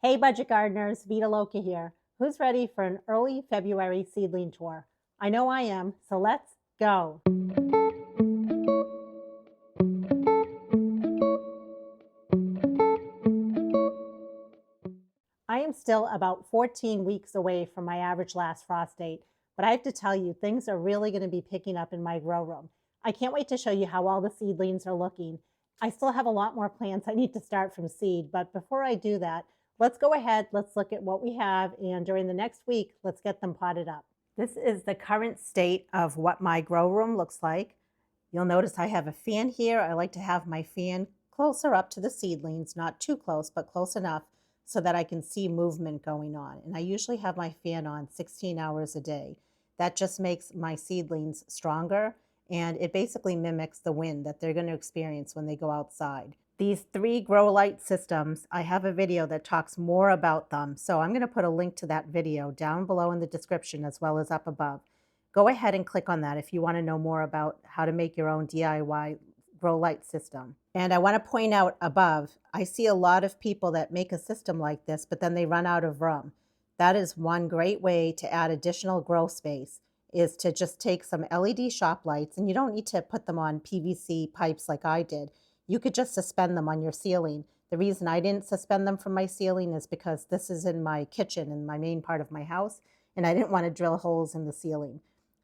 Hey budget gardeners, Vita Loca here. Who's ready for an early February seedling tour? I know I am, so let's go. I am still about 14 weeks away from my average last frost date, but I have to tell you, things are really going to be picking up in my grow room. I can't wait to show you how all the seedlings are looking. I still have a lot more plants I need to start from seed, but before I do that, let's go ahead, let's look at what we have, and during the next week, let's get them potted up. This is the current state of what my grow room looks like. You'll notice I have a fan here. I like to have my fan closer up to the seedlings, not too close, but close enough so that I can see movement going on. And I usually have my fan on 16 hours a day. That just makes my seedlings stronger, and it basically mimics the wind that they're going to experience when they go outside. These 3 grow light systems, I have a video that talks more about them. So I'm going to put a link to that video down below in the description as well as up above. Go ahead and click on that if you want to know more about how to make your own DIY grow light system. And I want to point out above, I see a lot of people that make a system like this, but then they run out of room. That is one great way to add additional grow space, is to just take some LED shop lights, and you don't need to put them on PVC pipes like I did. You could just suspend them on your ceiling. The reason I didn't suspend them from my ceiling is because this is in my kitchen, in my main part of my house, and I didn't want to drill holes in the ceiling.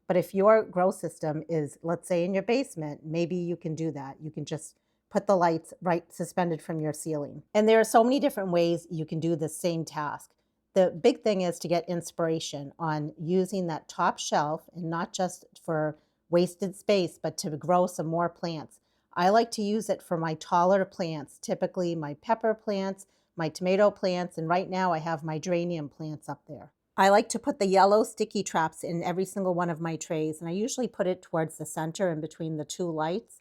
But if your grow system is, let's say, in your basement, maybe you can do that. You can just put the lights right suspended from your ceiling. And there are so many different ways you can do the same task. The big thing is to get inspiration on using that top shelf, and not just for wasted space, but to grow some more plants. I like to use it for my taller plants, typically my pepper plants, my tomato plants, and right now I have my geranium plants up there. I like to put the yellow sticky traps in every single one of my trays, and I usually put it towards the center in between the 2 lights.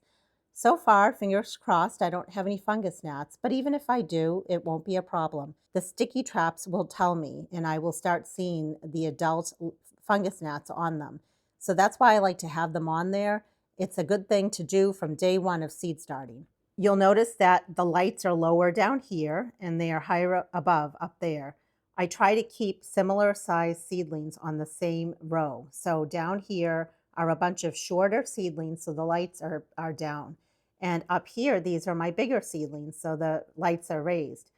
So far, fingers crossed, I don't have any fungus gnats, but even if I do, it won't be a problem. The sticky traps will tell me, and I will start seeing the adult fungus gnats on them. So that's why I like to have them on there. It's a good thing to do from day 1 of seed starting. You'll notice that the lights are lower down here and they are higher above up there. I try to keep similar size seedlings on the same row. So down here are a bunch of shorter seedlings, so the lights are down. And up here, these are my bigger seedlings, so the lights are raised.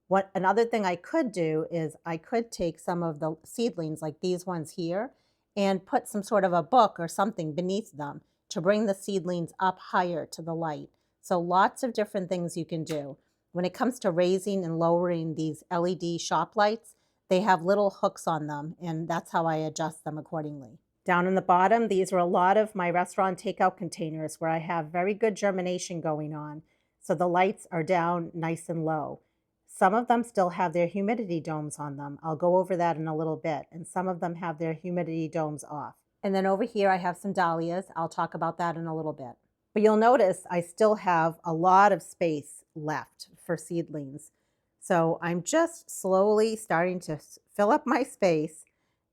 What another thing I could do is I could take some of the seedlings like these ones here and put some sort of a book or something beneath them to bring the seedlings up higher to the light. So lots of different things you can do. When it comes to raising and lowering these LED shop lights, they have little hooks on them, and that's how I adjust them accordingly. Down in the bottom, these are a lot of my restaurant takeout containers where I have very good germination going on. So the lights are down nice and low. Some of them still have their humidity domes on them. I'll go over that in a little bit. And some of them have their humidity domes off. And then over here, I have some dahlias. I'll talk about that in a little bit. But you'll notice I still have a lot of space left for seedlings. So I'm just slowly starting to fill up my space,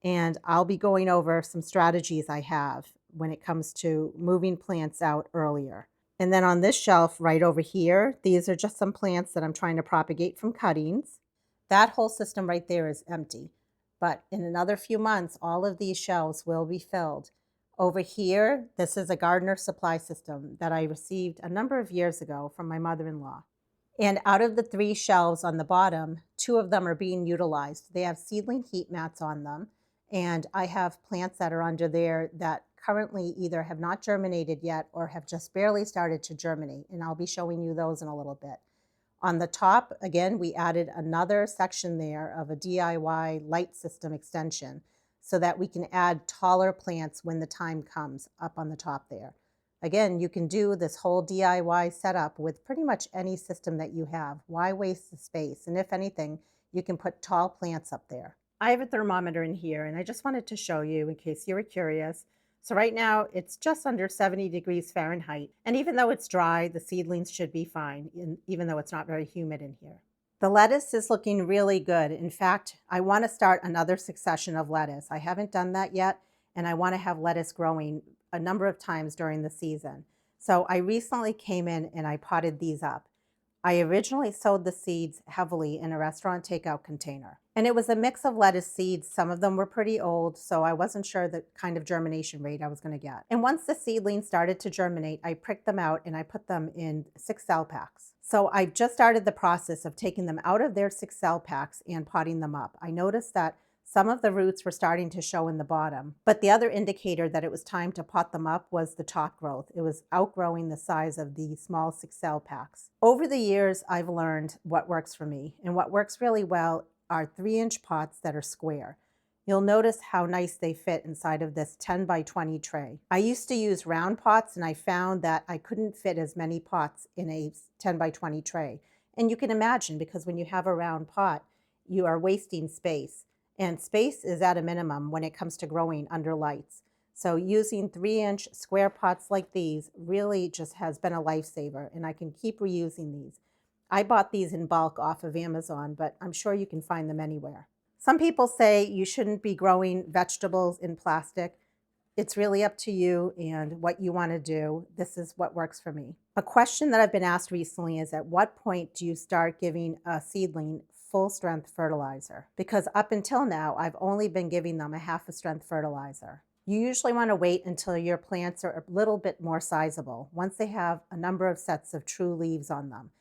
and I'll be going over some strategies I have when it comes to moving plants out earlier. And then on this shelf right over here, these are just some plants that I'm trying to propagate from cuttings. That whole system right there is empty. But in another few months, all of these shelves will be filled. Over here, this is a gardener supply system that I received a number of years ago from my mother-in-law. And out of the 3 shelves on the bottom, 2 of them are being utilized. They have seedling heat mats on them. And I have plants that are under there that currently either have not germinated yet or have just barely started to germinate. And I'll be showing you those in a little bit. On the top, again, we added another section there of a DIY light system extension so that we can add taller plants when the time comes up on the top there. Again, you can do this whole DIY setup with pretty much any system that you have. Why waste the space? And if anything, you can put tall plants up there. I have a thermometer in here, and I just wanted to show you in case you were curious. So right now it's just under 70 degrees Fahrenheit. And even though it's dry, the seedlings should be fine, even though it's not very humid in here. The lettuce is looking really good. In fact, I want to start another succession of lettuce. I haven't done that yet, and I want to have lettuce growing a number of times during the season. So I recently came in and I potted these up. I originally sowed the seeds heavily in a restaurant takeout container. And it was a mix of lettuce seeds. Some of them were pretty old, so I wasn't sure the kind of germination rate I was going to get. And once the seedlings started to germinate, I pricked them out and I put them in 6 cell packs. So I just started the process of taking them out of their 6 cell packs and potting them up. I noticed that some of the roots were starting to show in the bottom, but the other indicator that it was time to pot them up was the top growth. It was outgrowing the size of the small 6 cell packs. Over the years, I've learned what works for me, and what works really well are 3-inch pots that are square. You'll notice how nice they fit inside of this 10 by 20 tray. I used to use round pots, and I found that I couldn't fit as many pots in a 10 by 20 tray. And you can imagine, because when you have a round pot, you are wasting space. And space is at a minimum when it comes to growing under lights. So using 3-inch square pots like these really just has been a lifesaver, and I can keep reusing these. I bought these in bulk off of Amazon, but I'm sure you can find them anywhere. Some people say you shouldn't be growing vegetables in plastic. It's really up to you and what you want to do. This is what works for me. A question that I've been asked recently is, at what point do you start giving a seedling full strength fertilizer? Because up until now, I've only been giving them a half a strength fertilizer. You usually want to wait until your plants are a little bit more sizable, once they have a number of sets of true leaves on them.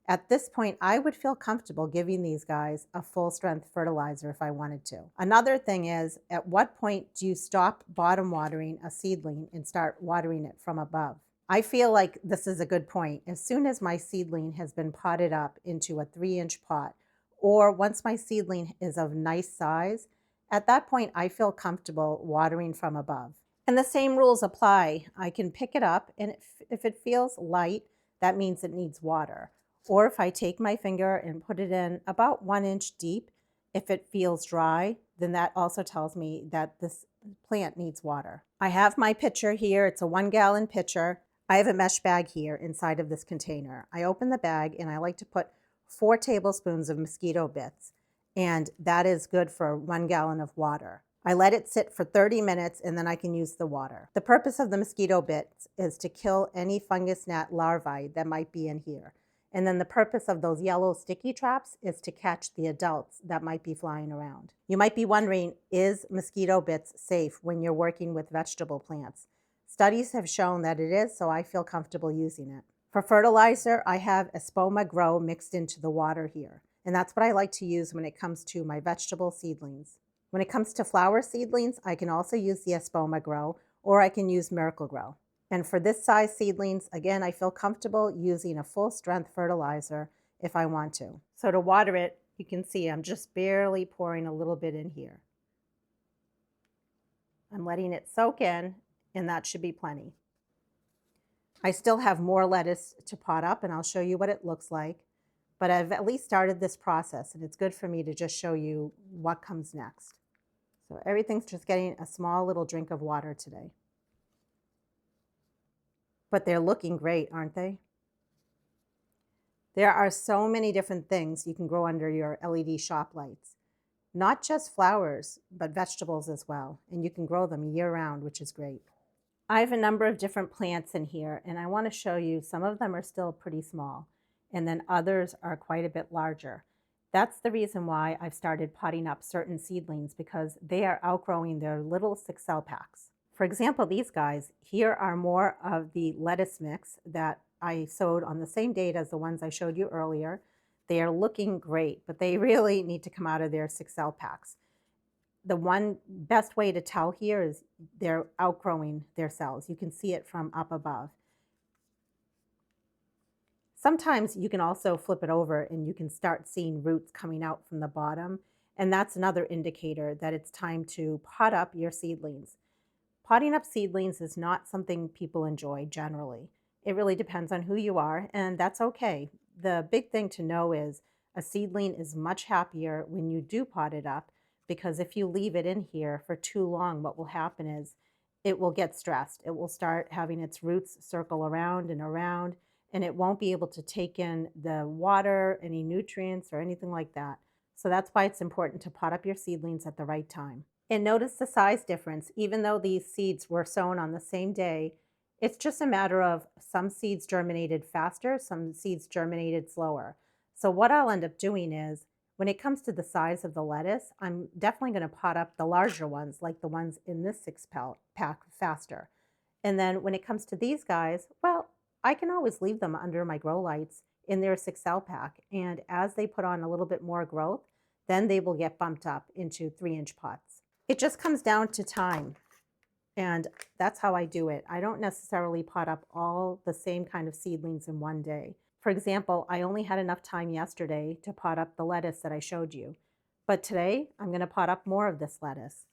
At this point, I would feel comfortable giving these guys a full strength fertilizer if I wanted to. Another thing is, at what point do you stop bottom watering a seedling and start watering it from above? I feel like this is a good point. As soon as my seedling has been potted up into a 3-inch pot, or once my seedling is of nice size, at that point I feel comfortable watering from above. And the same rules apply. I can pick it up, and if it feels light, that means it needs water. Or if I take my finger and put it in about 1 inch deep, if it feels dry, then that also tells me that this plant needs water. I have my pitcher here. It's a 1-gallon pitcher. I have a mesh bag here inside of this container. I open the bag and I like to put 4 tablespoons of mosquito bits, and that is good for 1 gallon of water. I let it sit for 30 minutes and then I can use the water. The purpose of the mosquito bits is to kill any fungus gnat larvae that might be in here. And then the purpose of those yellow sticky traps is to catch the adults that might be flying around. You might be wondering, is mosquito bits safe when you're working with vegetable plants? Studies have shown that it is, so I feel comfortable using it. For fertilizer, I have Espoma Grow mixed into the water here. And that's what I like to use when it comes to my vegetable seedlings. When it comes to flower seedlings, I can also use the Espoma Grow, or I can use Miracle Grow. And for this size seedlings, again, I feel comfortable using a full strength fertilizer if I want to. So to water it, you can see I'm just barely pouring a little bit in here. I'm letting it soak in, and that should be plenty. I still have more lettuce to pot up, and I'll show you what it looks like. But I've at least started this process, and it's good for me to just show you what comes next. So everything's just getting a small little drink of water today. But they're looking great, aren't they? There are so many different things you can grow under your LED shop lights. Not just flowers, but vegetables as well. And you can grow them year-round, which is great. I have a number of different plants in here, and I want to show you some of them are still pretty small, and then others are quite a bit larger. That's the reason why I've started potting up certain seedlings, because they are outgrowing their little 6-cell packs. For example, these guys, here are more of the lettuce mix that I sowed on the same date as the ones I showed you earlier. They are looking great, but they really need to come out of their 6-cell packs. The one best way to tell here is they're outgrowing their cells. You can see it from up above. Sometimes you can also flip it over and you can start seeing roots coming out from the bottom. And that's another indicator that it's time to pot up your seedlings. Potting up seedlings is not something people enjoy generally. It really depends on who you are, and that's okay. The big thing to know is a seedling is much happier when you do pot it up, because if you leave it in here for too long, what will happen is it will get stressed. It will start having its roots circle around, and it won't be able to take in the water, any nutrients, or anything like that. So that's why it's important to pot up your seedlings at the right time. And notice the size difference. Even though these seeds were sown on the same day, It's just a matter of some seeds germinated faster, some seeds germinated slower. So what I'll end up doing is when it comes to the size of the lettuce, I'm definitely going to pot up the larger ones, like the ones in this pack faster. And then when it comes to these guys, well, I can always leave them under my grow lights in their 6L pack. And as they put on a little bit more growth, then they will get bumped up into 3-inch pots. It just comes down to time. And that's how I do it. I don't necessarily pot up all the same kind of seedlings in one day. For example, I only had enough time yesterday to pot up the lettuce that I showed you. But today, I'm going to pot up more of this lettuce.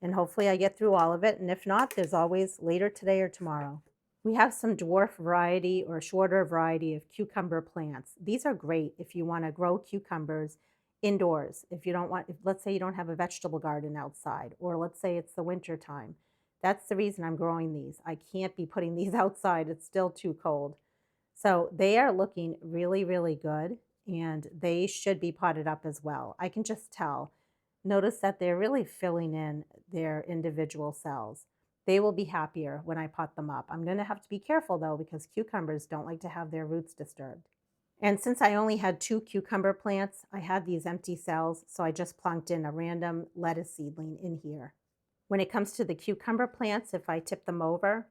And hopefully I get through all of it. And if not, there's always later today or tomorrow. We have some dwarf variety or shorter variety of cucumber plants. These are great if you want to grow cucumbers indoors. If you don't want, let's say you don't have a vegetable garden outside, or let's say it's the winter time. That's the reason I'm growing these. I can't be putting these outside. It's still too cold. So they are looking really, really good, and they should be potted up as well. I can just tell. Notice that they're really filling in their individual cells. They will be happier when I pot them up. I'm going to have to be careful though, because cucumbers don't like to have their roots disturbed. And since I only had 2 cucumber plants, I had these empty cells, so I just plunked in a random lettuce seedling in here. When it comes to the cucumber plants, if I tip them over,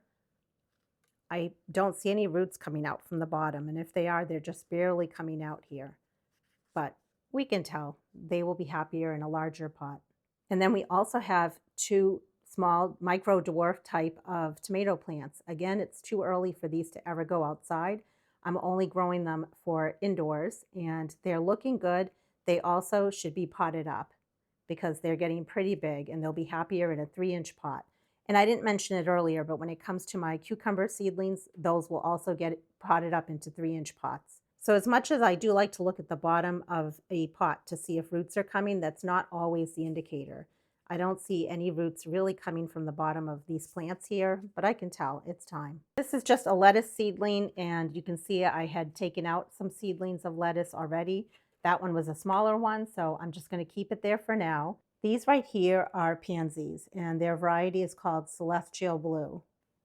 I don't see any roots coming out from the bottom. And if they are, they're just barely coming out here. But we can tell they will be happier in a larger pot. And then we also have 2 small micro dwarf type of tomato plants. Again, it's too early for these to ever go outside. I'm only growing them for indoors, and they're looking good. They also should be potted up because they're getting pretty big, and they'll be happier in a 3-inch pot. And I didn't mention it earlier, but when it comes to my cucumber seedlings, those will also get potted up into 3-inch pots. So as much as I do like to look at the bottom of a pot to see if roots are coming, that's not always the indicator. I don't see any roots really coming from the bottom of these plants here, but I can tell it's time. This is just a lettuce seedling, and you can see I had taken out some seedlings of lettuce already. That one was a smaller one, so I'm just going to keep it there for now. These right here are pansies, and their variety is called Celestial Blue.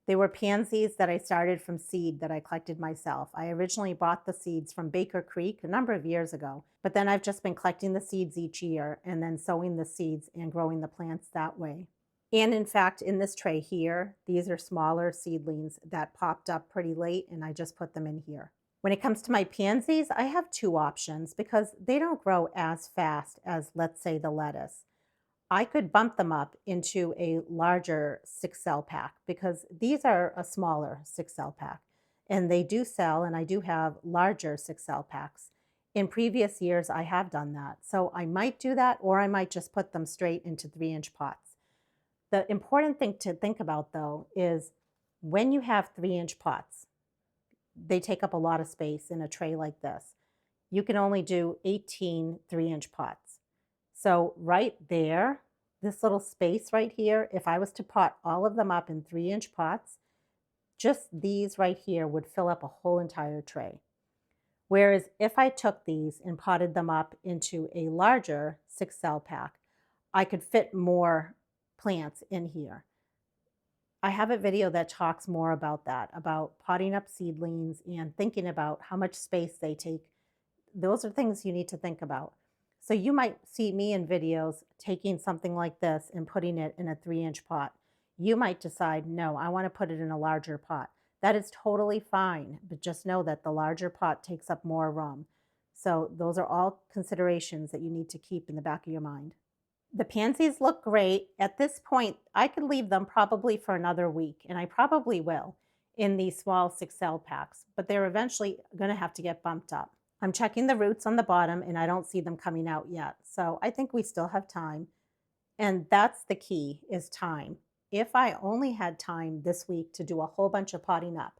They were pansies that I started from seed that I collected myself. I originally bought the seeds from Baker Creek a number of years ago, but then I've just been collecting the seeds each year and then sowing the seeds and growing the plants that way. And in fact, in this tray here, these are smaller seedlings that popped up pretty late, and I just put them in here. When it comes to my pansies, I have 2 options because they don't grow as fast as, let's say, the lettuce. I could bump them up into a larger 6L pack because these are a smaller 6L pack, and they do sell, and I do have larger 6L packs. In previous years, I have done that. So I might do that, or I might just put them straight into 3-inch pots. The important thing to think about though is when you have 3-inch pots, they take up a lot of space in a tray like this. You can only do 18 3-inch pots. So right there, this little space right here, if I was to pot all of them up in 3-inch pots, just these right here would fill up a whole entire tray. Whereas if I took these and potted them up into a larger 6L pack, I could fit more plants in here. I have a video that talks more about that, about potting up seedlings and thinking about how much space they take. Those are things you need to think about. So you might see me in videos taking something like this and putting it in a 3-inch pot. You might decide, no, I want to put it in a larger pot. That is totally fine, but just know that the larger pot takes up more room. So those are all considerations that you need to keep in the back of your mind. The pansies look great. At this point, I could leave them probably for another week, and I probably will in these small 6L packs, but they're eventually going to have to get bumped up. I'm checking the roots on the bottom, and I don't see them coming out yet. So I think we still have time. And that's the key, is time. If I only had time this week to do a whole bunch of potting up,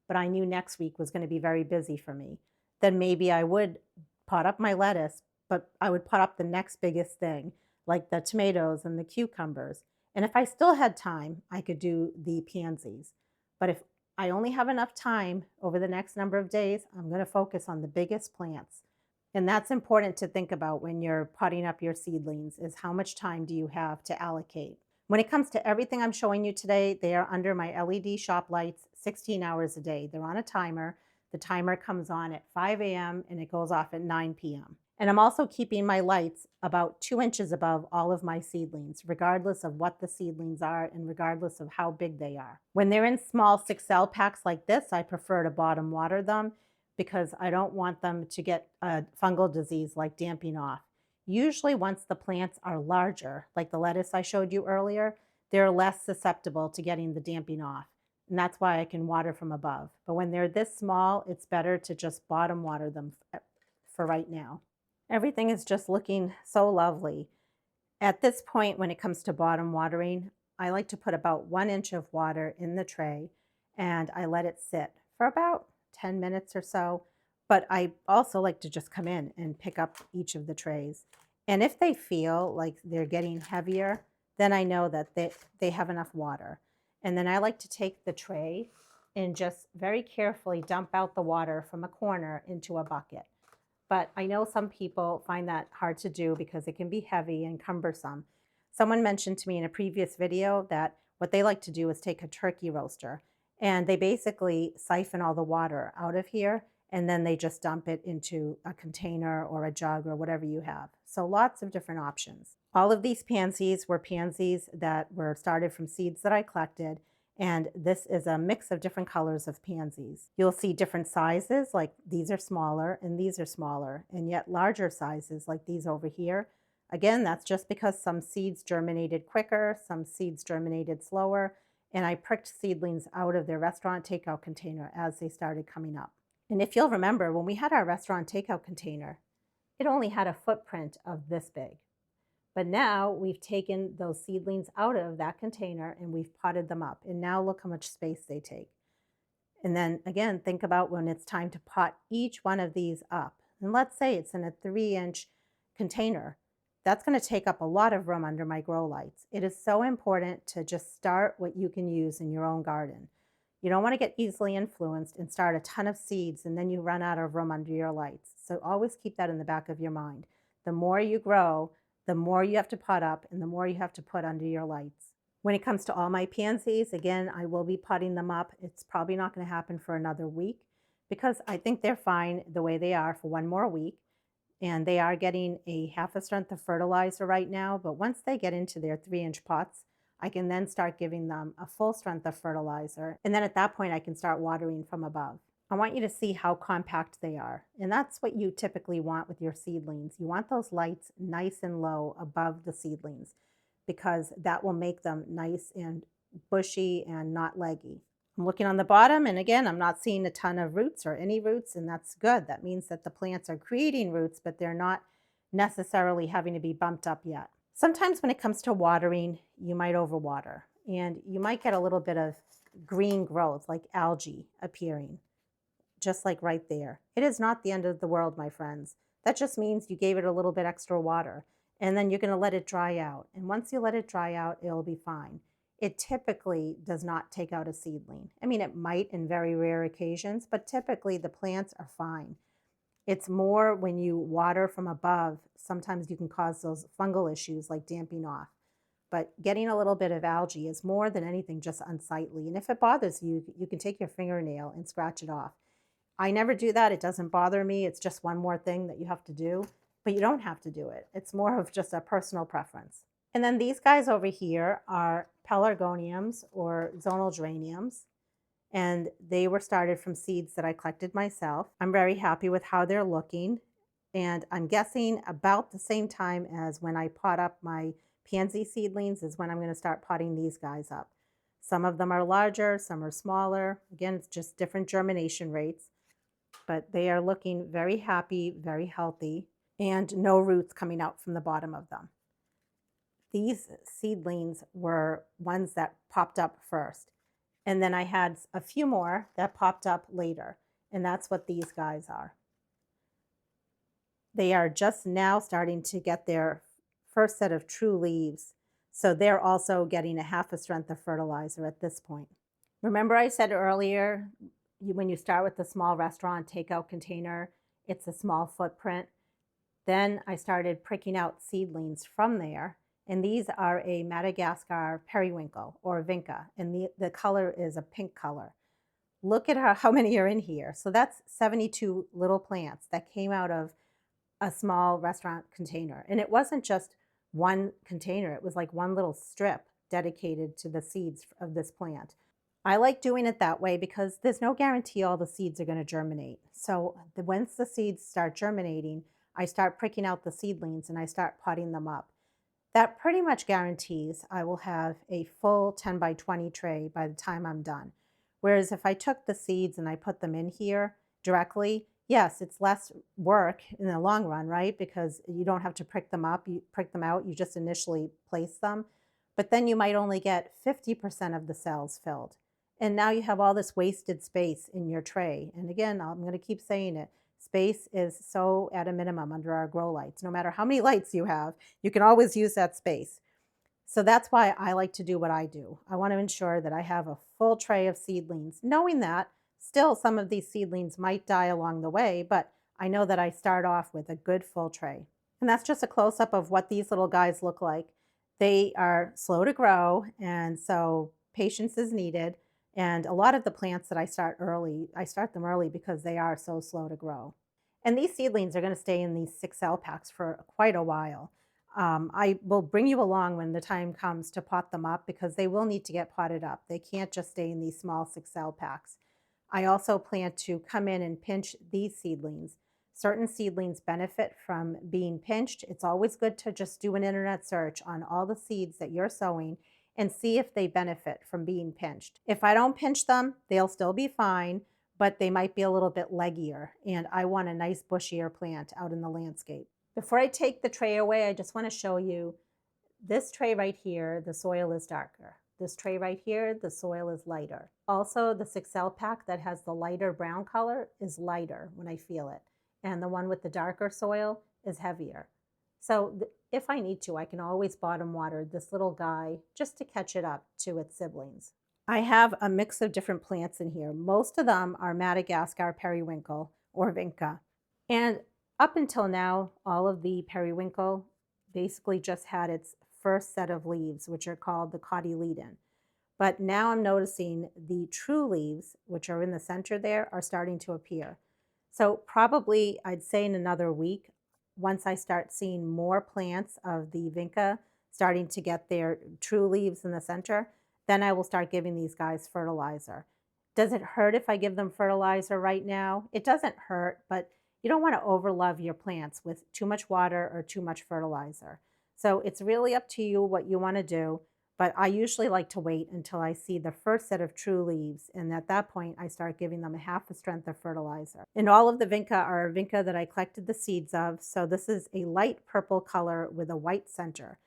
but I knew next week was going to be very busy for me, then maybe I would pot up my lettuce, but I would pot up the next biggest thing, like the tomatoes and the cucumbers. And if I still had time, I could do the pansies. But if I only have enough time over the next number of days, I'm going to focus on the biggest plants. And that's important to think about when you're potting up your seedlings, is how much time do you have to allocate. When it comes to everything I'm showing you today, they are under my LED shop lights 16 hours a day. They're on a timer. The timer comes on at 5 a.m. and it goes off at 9 p.m. And I'm also keeping my lights about 2 inches above all of my seedlings, regardless of what the seedlings are and regardless of how big they are. When they're in small 6L packs like this, I prefer to bottom water them because I don't want them to get a fungal disease like damping off. Usually once the plants are larger, like the lettuce I showed you earlier, they're less susceptible to getting the damping off. And that's why I can water from above. But when they're this small, it's better to just bottom water them for right now. Everything is just looking so lovely. At this point, when it comes to bottom watering, I like to put about 1 inch of water in the tray and I let it sit for about 10 minutes or so. But I also like to just come in and pick up each of the trays. And if they feel like they're getting heavier, then I know that they have enough water. And then I like to take the tray and just very carefully dump out the water from a corner into a bucket. But I know some people find that hard to do because it can be heavy and cumbersome. Someone mentioned to me in a previous video that what they like to do is take a turkey roaster and they basically siphon all the water out of here and then they just dump it into a container or a jug or whatever you have. So lots of different options. All of these pansies were pansies that were started from seeds that I collected, and this is a mix of different colors of pansies. You'll see different sizes, like these are smaller and these are smaller, and yet larger sizes like these over here. Again, that's just because some seeds germinated quicker, some seeds germinated slower, and I pricked seedlings out of their restaurant takeout container as they started coming up. And if you'll remember, when we had our restaurant takeout container, it only had a footprint of this big. But now we've taken those seedlings out of that container and we've potted them up. And now look how much space they take. And then again, think about when it's time to pot each one of these up. And let's say it's in a 3-inch container. That's going to take up a lot of room under my grow lights. It is so important to just start what you can use in your own garden. You don't want to get easily influenced and start a ton of seeds and then you run out of room under your lights. So always keep that in the back of your mind. The more you grow, the more you have to pot up and the more you have to put under your lights. When it comes to all my pansies, again, I will be potting them up. It's probably not going to happen for another week because I think they're fine the way they are for one more week. And they are getting a half a strength of fertilizer right now. But once they get into their 3-inch pots, I can then start giving them a full strength of fertilizer. And then at that point, I can start watering from above. I want you to see how compact they are. And that's what you typically want with your seedlings. You want those lights nice and low above the seedlings because that will make them nice and bushy and not leggy. I'm looking on the bottom and again, I'm not seeing a ton of roots or any roots, and that's good. That means that the plants are creating roots, but they're not necessarily having to be bumped up yet. Sometimes when it comes to watering, you might overwater and you might get a little bit of green growth like algae appearing. Just like right there. It is not the end of the world, my friends. That just means you gave it a little bit extra water and then you're going to let it dry out. And once you let it dry out, it'll be fine. It typically does not take out a seedling. I mean, it might in very rare occasions, but typically the plants are fine. It's more when you water from above, sometimes you can cause those fungal issues like damping off. But getting a little bit of algae is more than anything just unsightly. And if it bothers you, you can take your fingernail and scratch it off. I never do that. It doesn't bother me. It's just one more thing that you have to do, but you don't have to do it. It's more of just a personal preference. And then these guys over here are pelargoniums or zonal geraniums, and they were started from seeds that I collected myself. I'm very happy with how they're looking, and I'm guessing about the same time as when I pot up my pansy seedlings is when I'm going to start potting these guys up. Some of them are larger, some are smaller. Again, it's just different germination rates. But they are looking very happy, very healthy, and no roots coming out from the bottom of them. These seedlings were ones that popped up first. And then I had a few more that popped up later. And that's what these guys are. They are just now starting to get their first set of true leaves. So they're also getting a half a strength of fertilizer at this point. Remember I said earlier, when you start with the small restaurant takeout container, it's a small footprint. Then I started pricking out seedlings from there And these are a Madagascar periwinkle or vinca, and the color is a pink color. Look at how many are in here. So that's 72 little plants that came out of a small restaurant container. And it wasn't just one container, it was like one little strip dedicated to the seeds of this plant. I like doing it that way because there's no guarantee all the seeds are going to germinate. So once the seeds start germinating, I start pricking out the seedlings and I start potting them up. That pretty much guarantees I will have a full 10 by 20 tray by the time I'm done. Whereas if I took the seeds and I put them in here directly, yes, it's less work in the long run, right? Because you don't have to prick them up, you prick them out, you just initially place them. But then you might only get 50% of the cells filled. And now you have all this wasted space in your tray. And again, I'm going to keep saying it. Space is so at a minimum under our grow lights. No matter how many lights you have, you can always use that space. So that's why I like to do what I do. I want to ensure that I have a full tray of seedlings, knowing that still some of these seedlings might die along the way, but I know that I start off with a good full tray. And that's just a close-up of what these little guys look like. They are slow to grow, and so patience is needed. And a lot of the plants that I start them early because they are so slow to grow. And these seedlings are going to stay in these 6 cell packs for quite a while. I will bring you along when the time comes to pot them up because they will need to get potted up. They can't just stay in these small 6 cell packs. I also plan to come in and pinch these seedlings. Certain seedlings benefit from being pinched. It's always good to just do an internet search on all the seeds that you're sowing and see if they benefit from being pinched. If I don't pinch them, they'll still be fine, but they might be a little bit leggier, and I want a nice bushier plant out in the landscape. Before I take the tray away, I just want to show you this tray right here, the soil is darker. This tray right here, the soil is lighter. Also, the 6 cell pack that has the lighter brown color is lighter when I feel it. And the one with the darker soil is heavier. So if I need to, I can always bottom water this little guy just to catch it up to its siblings. I have a mix of different plants in here. Most of them are Madagascar periwinkle or vinca. And up until now, all of the periwinkle basically just had its first set of leaves, which are called the cotyledon. But now I'm noticing the true leaves, which are in the center there, are starting to appear. So probably I'd say in another week, once I start seeing more plants of the vinca starting to get their true leaves in the center, then I will start giving these guys fertilizer. Does it hurt if I give them fertilizer right now? It doesn't hurt, but you don't want to overlove your plants with too much water or too much fertilizer. So it's really up to you what you want to do, but I usually like to wait until I see the first set of true leaves, and at that point I start giving them a half a strength of fertilizer. And all of the vinca are vinca that I collected the seeds of, so this is a light purple color with a white center.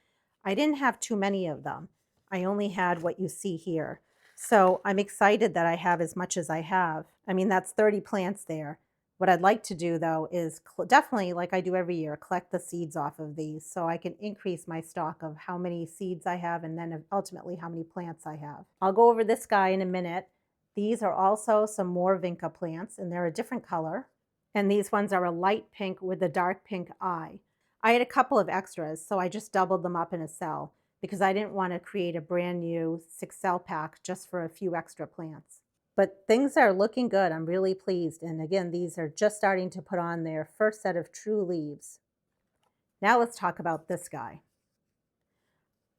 I didn't have too many of them. I only had what you see here. So I'm excited that I have as much as I have. I mean, that's 30 plants there. What I'd like to do, though, is definitely, like I do every year, collect the seeds off of these so I can increase my stock of how many seeds I have and then ultimately how many plants I have. I'll go over this guy in a minute. These are also some more vinca plants, and they're a different color. And these ones are a light pink with a dark pink eye. I had a couple of extras, so I just doubled them up in a cell because I didn't want to create a brand new 6 cell pack just for a few extra plants. But things are looking good. I'm really pleased. And again, these are just starting to put on their first set of true leaves. Now let's talk about this guy.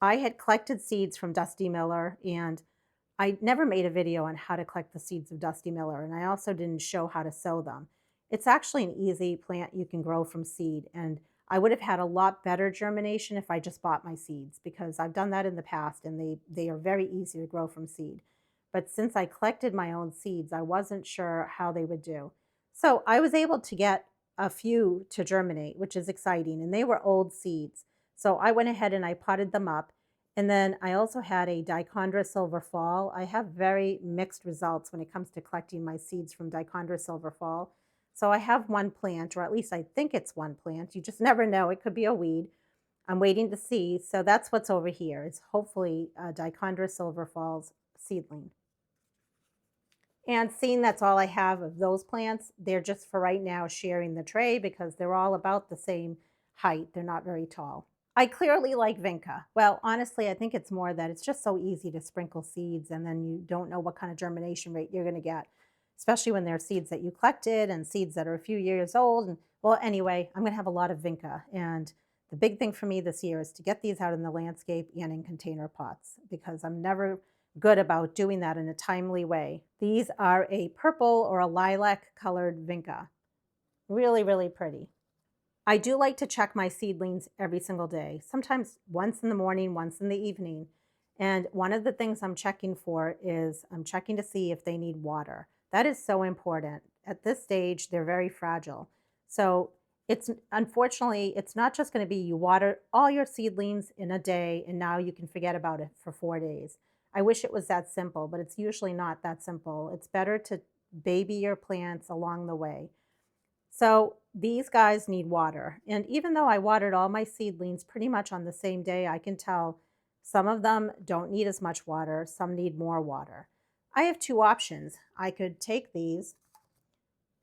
I had collected seeds from Dusty Miller, and I never made a video on how to collect the seeds of Dusty Miller, and I also didn't show how to sow them. It's actually an easy plant you can grow from seed, and I would have had a lot better germination if I just bought my seeds, because I've done that in the past, and they are very easy to grow from seed. But since I collected my own seeds, I wasn't sure how they would do. So I was able to get a few to germinate, which is exciting, and they were old seeds. So I went ahead and I potted them up. And then I also had a Dichondra Silver Fall. I have very mixed results when it comes to collecting my seeds from Dichondra Silver Fall. So I have one plant, or at least I think it's one plant. You just never know. It could be a weed. I'm waiting to see. So that's what's over here. It's hopefully a Dichondra Silver Falls seedling. And seeing that's all I have of those plants, they're just for right now sharing the tray because they're all about the same height. They're not very tall. I clearly like vinca. Well, honestly, I think it's more that it's just so easy to sprinkle seeds and then you don't know what kind of germination rate you're going to get, especially when they're seeds that you collected and seeds that are a few years old. And well, anyway, I'm going to have a lot of vinca. And the big thing for me this year is to get these out in the landscape and in container pots because I'm never good about doing that in a timely way. These are a purple or a lilac colored vinca. Really, really pretty. I do like to check my seedlings every single day, sometimes once in the morning, once in the evening. And one of the things I'm checking for is I'm checking to see if they need water. That is so important. At this stage, they're very fragile. So it's unfortunately, it's not just going to be you water all your seedlings in a day and now you can forget about it for 4 days. I wish it was that simple, but it's usually not that simple. It's better to baby your plants along the way. So these guys need water. And even though I watered all my seedlings pretty much on the same day, I can tell some of them don't need as much water, some need more water. I have two options. I could take these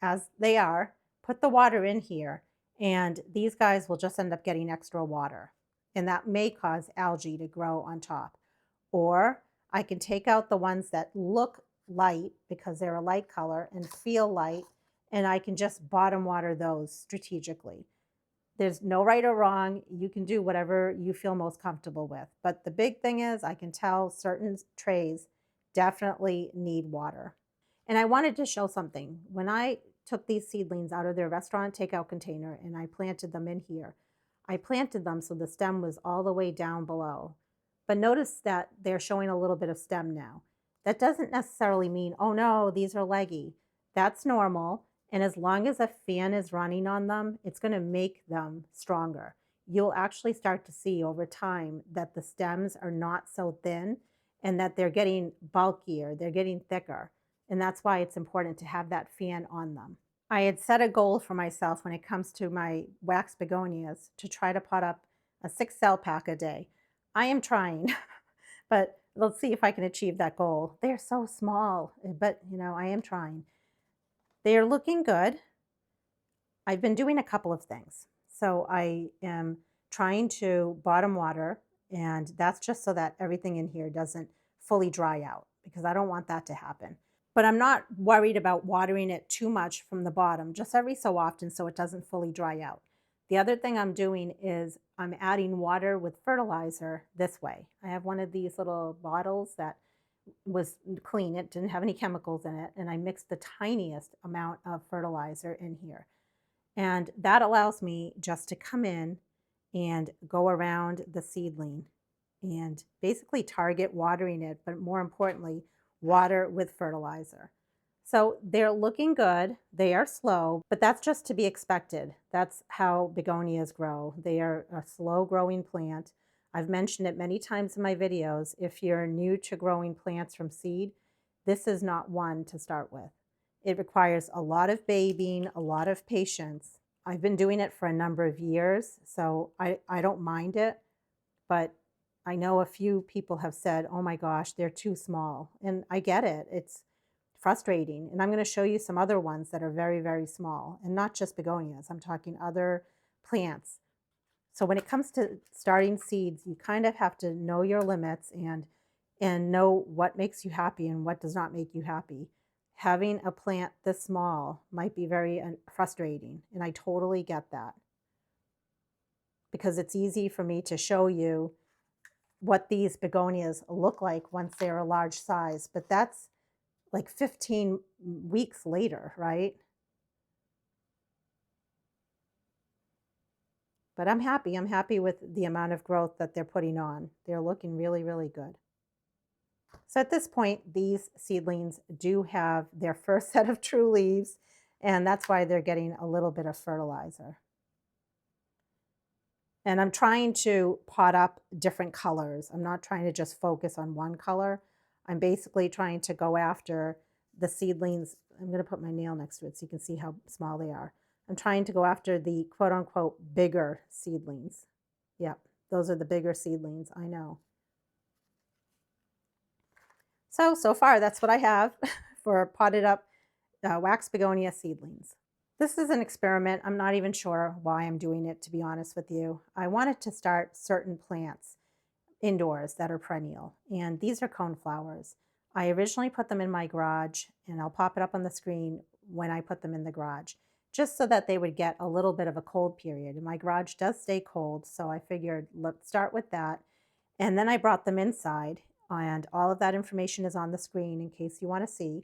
as they are, put the water in here, and these guys will just end up getting extra water. And that may cause algae to grow on top. Or I can take out the ones that look light because they're a light color and feel light, and I can just bottom water those strategically. There's no right or wrong. You can do whatever you feel most comfortable with. But the big thing is I can tell certain trays definitely need water. And I wanted to show something. When I took these seedlings out of their restaurant takeout container and I planted them in here, I planted them so the stem was all the way down below. But notice that they're showing a little bit of stem now. That doesn't necessarily mean, oh no, these are leggy. That's normal. And as long as a fan is running on them, it's going to make them stronger. You'll actually start to see over time that the stems are not so thin and that they're getting bulkier, they're getting thicker. And that's why it's important to have that fan on them. I had set a goal for myself when it comes to my wax begonias to try to pot up a 6 cell pack a day. I am trying, but let's see if I can achieve that goal. They're so small, but I am trying. They are looking good. I've been doing a couple of things. So I am trying to bottom water, and that's just so that everything in here doesn't fully dry out because I don't want that to happen. But I'm not worried about watering it too much from the bottom, just every so often so it doesn't fully dry out. The other thing I'm doing is I'm adding water with fertilizer this way. I have one of these little bottles that was clean. It didn't have any chemicals in it. And I mixed the tiniest amount of fertilizer in here. And that allows me just to come in and go around the seedling and basically target watering it, but more importantly, water with fertilizer. So they're looking good. They are slow, but that's just to be expected. That's how begonias grow. They are a slow growing plant. I've mentioned it many times in my videos. If you're new to growing plants from seed, this is not one to start with. It requires a lot of babying, a lot of patience. I've been doing it for a number of years, so I don't mind it, but I know a few people have said, oh my gosh, they're too small. And I get it. It's frustrating. And I'm going to show you some other ones that are very, very small, and not just begonias. I'm talking other plants. So when it comes to starting seeds, you kind of have to know your limits and know what makes you happy and what does not make you happy. Having a plant this small might be very frustrating, and I totally get that because it's easy for me to show you what these begonias look like once they're a large size, but that's like 15 weeks later, right? But I'm happy. I'm happy with the amount of growth that they're putting on. They're looking really, really good. So at this point, these seedlings do have their first set of true leaves, and that's why they're getting a little bit of fertilizer. And I'm trying to pot up different colors. I'm not trying to just focus on one color. I'm basically trying to go after the seedlings. I'm going to put my nail next to it so you can see how small they are. I'm trying to go after the quote unquote bigger seedlings. Yep, those are the bigger seedlings, I know. So far that's what I have for potted up wax begonia seedlings. This is an experiment. I'm not even sure why I'm doing it, to be honest with you. I wanted to start certain plants indoors that are perennial, and these are coneflowers. I originally put them in my garage, and I'll pop it up on the screen when I put them in the garage, just so that they would get a little bit of a cold period. And my garage does stay cold, so I figured let's start with that. And then I brought them inside, and all of that information is on the screen in case you want to see.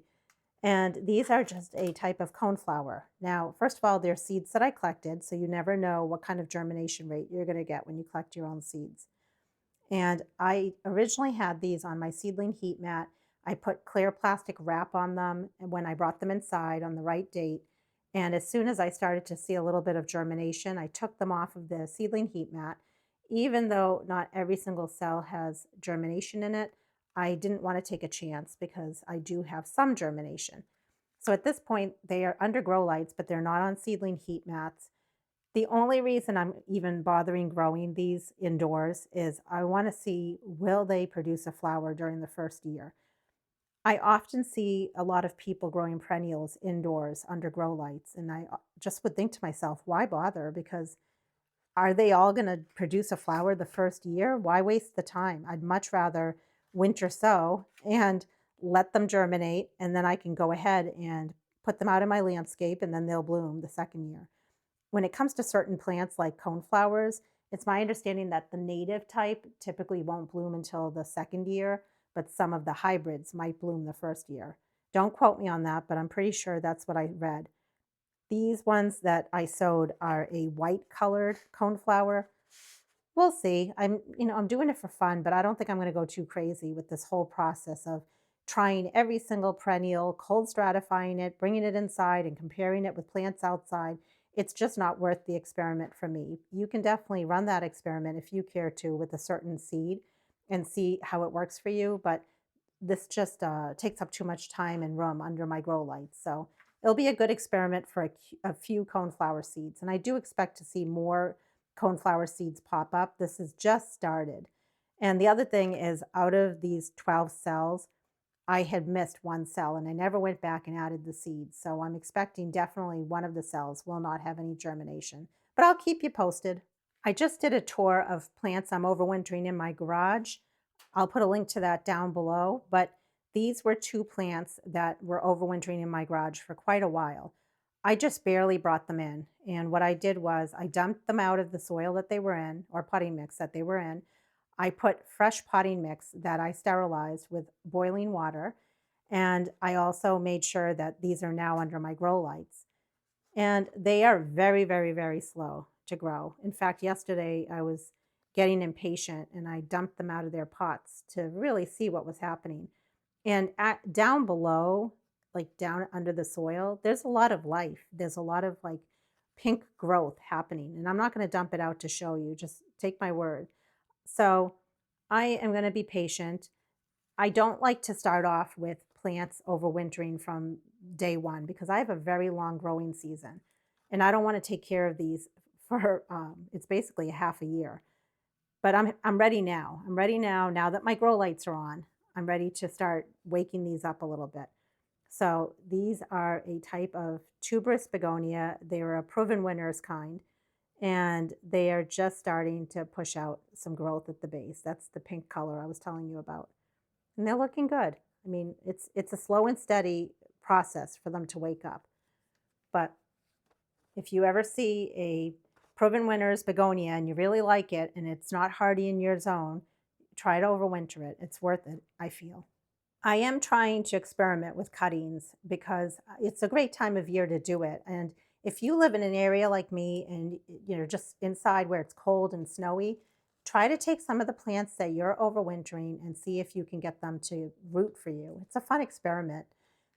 And these are just a type of coneflower. Now, first of all, they're seeds that I collected, so you never know what kind of germination rate you're going to get when you collect your own seeds. And I originally had these on my seedling heat mat. I put clear plastic wrap on them and when I brought them inside on the right date. And as soon as I started to see a little bit of germination, I took them off of the seedling heat mat. Even though not every single cell has germination in it, I didn't want to take a chance because I do have some germination. So at this point, they are under grow lights, but they're not on seedling heat mats. The only reason I'm even bothering growing these indoors is I want to see, will they produce a flower during the first year? I often see a lot of people growing perennials indoors under grow lights, and I just would think to myself, why bother? Because are they all going to produce a flower the first year? Why waste the time? I'd much rather winter sow and let them germinate, and then I can go ahead and put them out in my landscape, and then they'll bloom the second year. When it comes to certain plants like coneflowers, it's my understanding that the native type typically won't bloom until the second year, but some of the hybrids might bloom the first year. Don't quote me on that, but I'm pretty sure that's what I read. These ones that I sowed are a white colored coneflower. We'll see. I'm doing it for fun, but I don't think I'm going to go too crazy with this whole process of trying every single perennial, cold stratifying it, bringing it inside and comparing it with plants outside. It's just not worth the experiment for me. You can definitely run that experiment if you care to with a certain seed and see how it works for you, but this just takes up too much time and room under my grow lights. So it'll be a good experiment for a few coneflower seeds. And I do expect to see more coneflower seeds pop up. This has just started. And the other thing is, out of these 12 cells, I had missed one cell and I never went back and added the seeds. So I'm expecting definitely one of the cells will not have any germination, but I'll keep you posted. I just did a tour of plants I'm overwintering in my garage. I'll put a link to that down below, but these were two plants that were overwintering in my garage for quite a while. I just barely brought them in. And what I did was I dumped them out of the soil that they were in, or potting mix that they were in. I put fresh potting mix that I sterilized with boiling water. And I also made sure that these are now under my grow lights. And they are very, very, very slow to grow. In fact, yesterday I was getting impatient and I dumped them out of their pots to really see what was happening. And down below, like down under the soil, there's a lot of life. There's a lot of like pink growth happening. And I'm not going to dump it out to show you, just take my word. So I am going to be patient. I don't like to start off with plants overwintering from day one because I have a very long growing season and I don't want to take care of these for it's basically a half a year. But I'm ready now. I'm ready now that my grow lights are on. I'm ready to start waking these up a little bit. So these are a type of tuberous begonia. They're a proven winners kind, and they are just starting to push out some growth at the base. That's the pink color I was telling you about. And they're looking good. I mean, it's a slow and steady process for them to wake up. But if you ever see a proven winners begonia and you really like it and it's not hardy in your zone, try to overwinter it. It's worth it, I feel. I am trying to experiment with cuttings because it's a great time of year to do it. And if you live in an area like me and you're just inside where it's cold and snowy, try to take some of the plants that you're overwintering and see if you can get them to root for you. It's a fun experiment.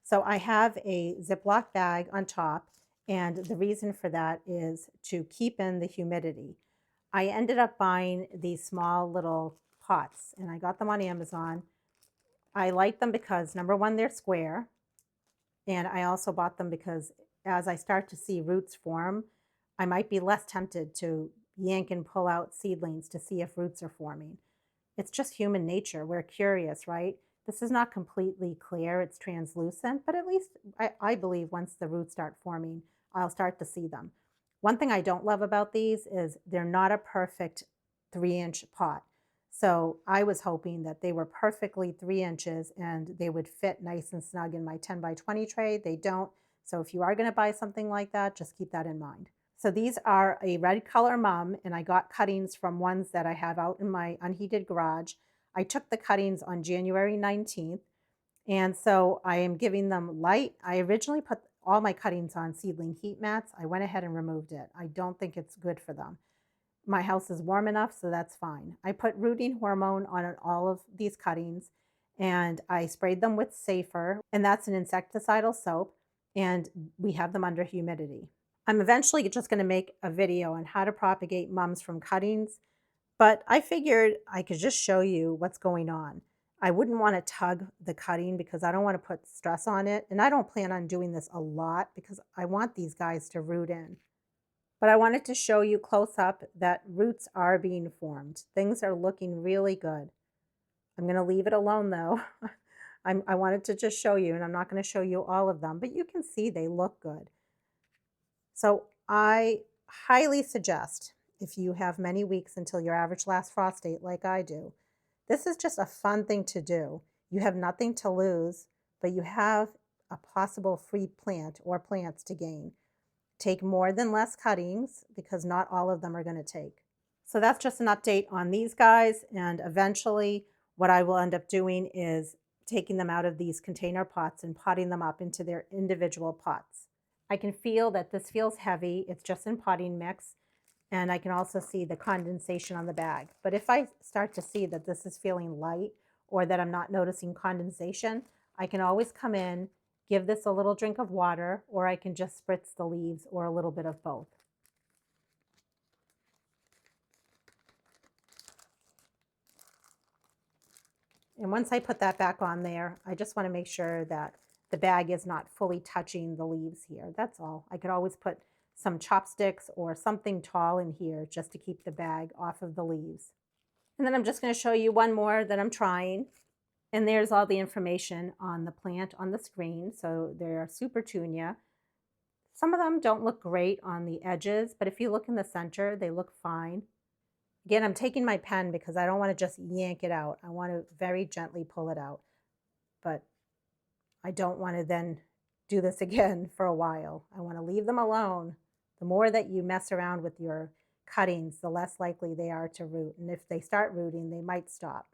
So I have a Ziploc bag on top, and the reason for that is to keep in the humidity. I ended up buying these small little pots, and I got them on Amazon. I like them because, number one, they're square, and I also bought them because as I start to see roots form, I might be less tempted to yank and pull out seedlings to see if roots are forming. It's just human nature. We're curious, right? This is not completely clear. It's translucent, but at least I believe once the roots start forming, I'll start to see them. One thing I don't love about these is they're not a perfect 3-inch pot. So I was hoping that they were perfectly 3 inches and they would fit nice and snug in my 10 by 20 tray. They don't. So if you are going to buy something like that, just keep that in mind. So these are a red color mum, and I got cuttings from ones that I have out in my unheated garage. I took the cuttings on January 19th, and so I am giving them light. I originally put all my cuttings on seedling heat mats. I went ahead and removed it. I don't think it's good for them. My house is warm enough, so that's fine. I put rooting hormone on all of these cuttings, and I sprayed them with Safer, and that's an insecticidal soap, and we have them under humidity. I'm eventually just going to make a video on how to propagate mums from cuttings, but I figured I could just show you what's going on. I wouldn't want to tug the cutting because I don't want to put stress on it, and I don't plan on doing this a lot because I want these guys to root in. But I wanted to show you close up that roots are being formed. Things are looking really good. I'm going to leave it alone though. I wanted to just show you, and I'm not going to show you all of them, but you can see they look good. So I highly suggest, if you have many weeks until your average last frost date like I do, this is just a fun thing to do. You have nothing to lose, but you have a possible free plant or plants to gain. Take more than less cuttings because not all of them are going to take. So that's just an update on these guys, and eventually what I will end up doing is taking them out of these container pots and potting them up into their individual pots. I can feel that this feels heavy. It's just in potting mix, and I can also see the condensation on the bag. But if I start to see that this is feeling light or that I'm not noticing condensation, I can always come in, give this a little drink of water, or I can just spritz the leaves or a little bit of both. And once I put that back on there, I just want to make sure that the bag is not fully touching the leaves here. That's all. I could always put some chopsticks or something tall in here just to keep the bag off of the leaves. And then I'm just going to show you one more that I'm trying. And there's all the information on the plant on the screen. So they're Supertunia. Some of them don't look great on the edges, but if you look in the center, they look fine. Again, I'm taking my pen because I don't want to just yank it out. I want to very gently pull it out. But I don't want to then do this again for a while. I want to leave them alone. The more that you mess around with your cuttings, the less likely they are to root. And if they start rooting, they might stop.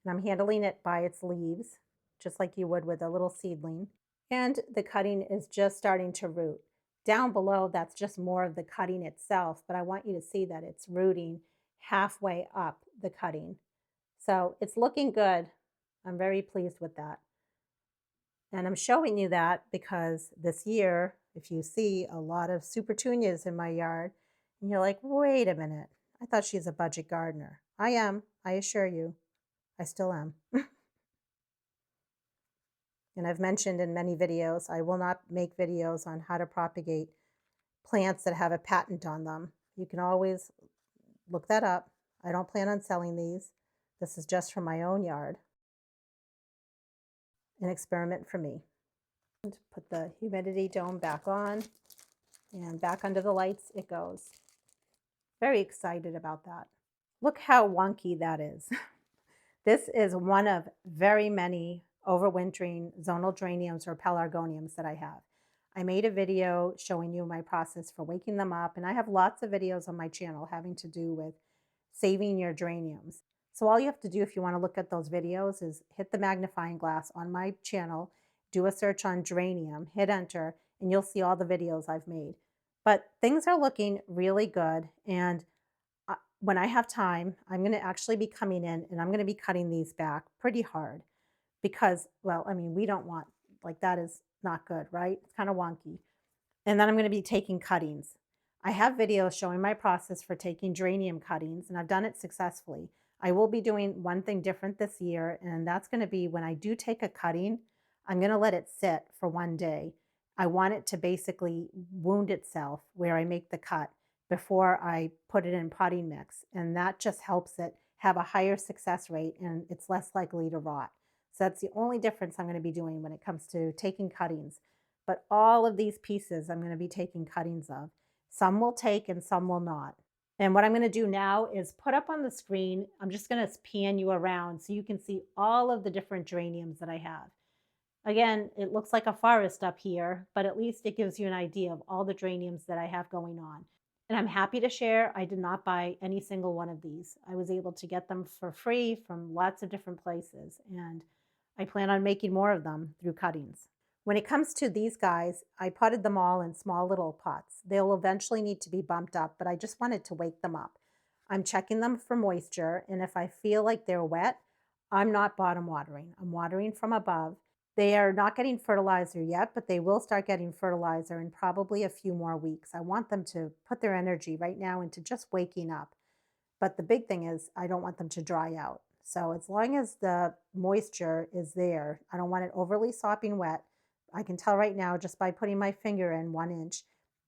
And I'm handling it by its leaves, just like you would with a little seedling. And the cutting is just starting to root. Down below, that's just more of the cutting itself, but I want you to see that it's rooting halfway up the cutting. So it's looking good. I'm very pleased with that. And I'm showing you that because this year, if you see a lot of Supertunias in my yard, and you're like, wait a minute, I thought she's a budget gardener. I am, I assure you, I still am. And I've mentioned in many videos, I will not make videos on how to propagate plants that have a patent on them. You can always look that up. I don't plan on selling these. This is just from my own yard. An experiment for me. Put the humidity dome back on, and back under the lights it goes. Very excited about that. Look how wonky that is. This is one of very many overwintering zonal geraniums or pelargoniums that I have. I made a video showing you my process for waking them up, and I have lots of videos on my channel having to do with saving your geraniums. So all you have to do if you want to look at those videos is hit the magnifying glass on my channel, do a search on geranium, hit enter, and you'll see all the videos I've made. But things are looking really good, and when I have time, I'm going to actually be coming in and I'm going to be cutting these back pretty hard because, well, I mean, we don't want, like, that is not good, right? It's kind of wonky. And then I'm going to be taking cuttings. I have videos showing my process for taking geranium cuttings, and I've done it successfully. I will be doing one thing different this year, and that's going to be when I do take a cutting, I'm going to let it sit for one day. I want it to basically wound itself where I make the cut before I put it in potting mix, and that just helps it have a higher success rate and it's less likely to rot. So that's the only difference I'm going to be doing when it comes to taking cuttings. but all of these pieces I'm going to be taking cuttings of. Some will take and some will not. And what I'm going to do now is put up on the screen, I'm just going to pan you around so you can see all of the different geraniums that I have. Again, it looks like a forest up here, but at least it gives you an idea of all the geraniums that I have going on. And I'm happy to share, I did not buy any single one of these. I was able to get them for free from lots of different places, and I plan on making more of them through cuttings. When it comes to these guys, I potted them all in small little pots. They'll eventually need to be bumped up, but I just wanted to wake them up. I'm checking them for moisture, and if I feel like they're wet, I'm not bottom watering. I'm watering from above. They are not getting fertilizer yet, but they will start getting fertilizer in probably a few more weeks. I want them to put their energy right now into just waking up. But the big thing is I don't want them to dry out. So as long as the moisture is there, I don't want it overly sopping wet. I can tell right now just by putting my finger in 1 inch,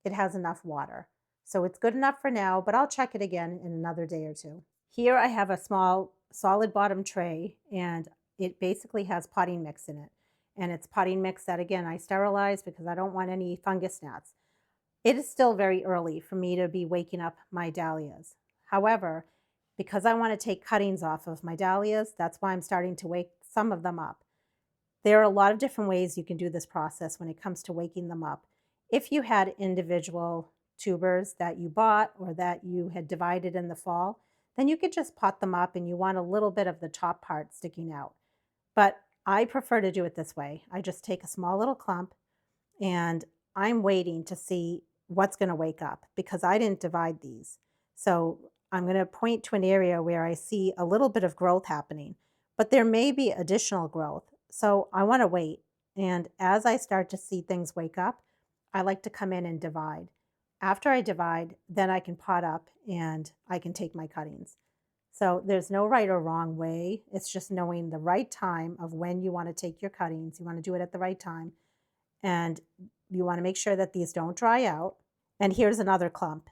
it has enough water. So it's good enough for now, but I'll check it again in another day or two. Here I have a small solid bottom tray, and it basically has potting mix in it. And it's potting mix that, again, I sterilize because I don't want any fungus gnats. It is still very early for me to be waking up my dahlias. However, because I want to take cuttings off of my dahlias, that's why I'm starting to wake some of them up. There are a lot of different ways you can do this process when it comes to waking them up. If you had individual tubers that you bought or that you had divided in the fall, then you could just pot them up and you want a little bit of the top part sticking out. But I prefer to do it this way. I just take a small little clump and I'm waiting to see what's going to wake up because I didn't divide these. So I'm going to point to an area where I see a little bit of growth happening, but there may be additional growth. So I want to wait. And as I start to see things wake up, I like to come in and divide. After I divide, then I can pot up and I can take my cuttings. So there's no right or wrong way. It's just knowing the right time of when you want to take your cuttings. You want to do it at the right time. And you want to make sure that these don't dry out. And here's another clump.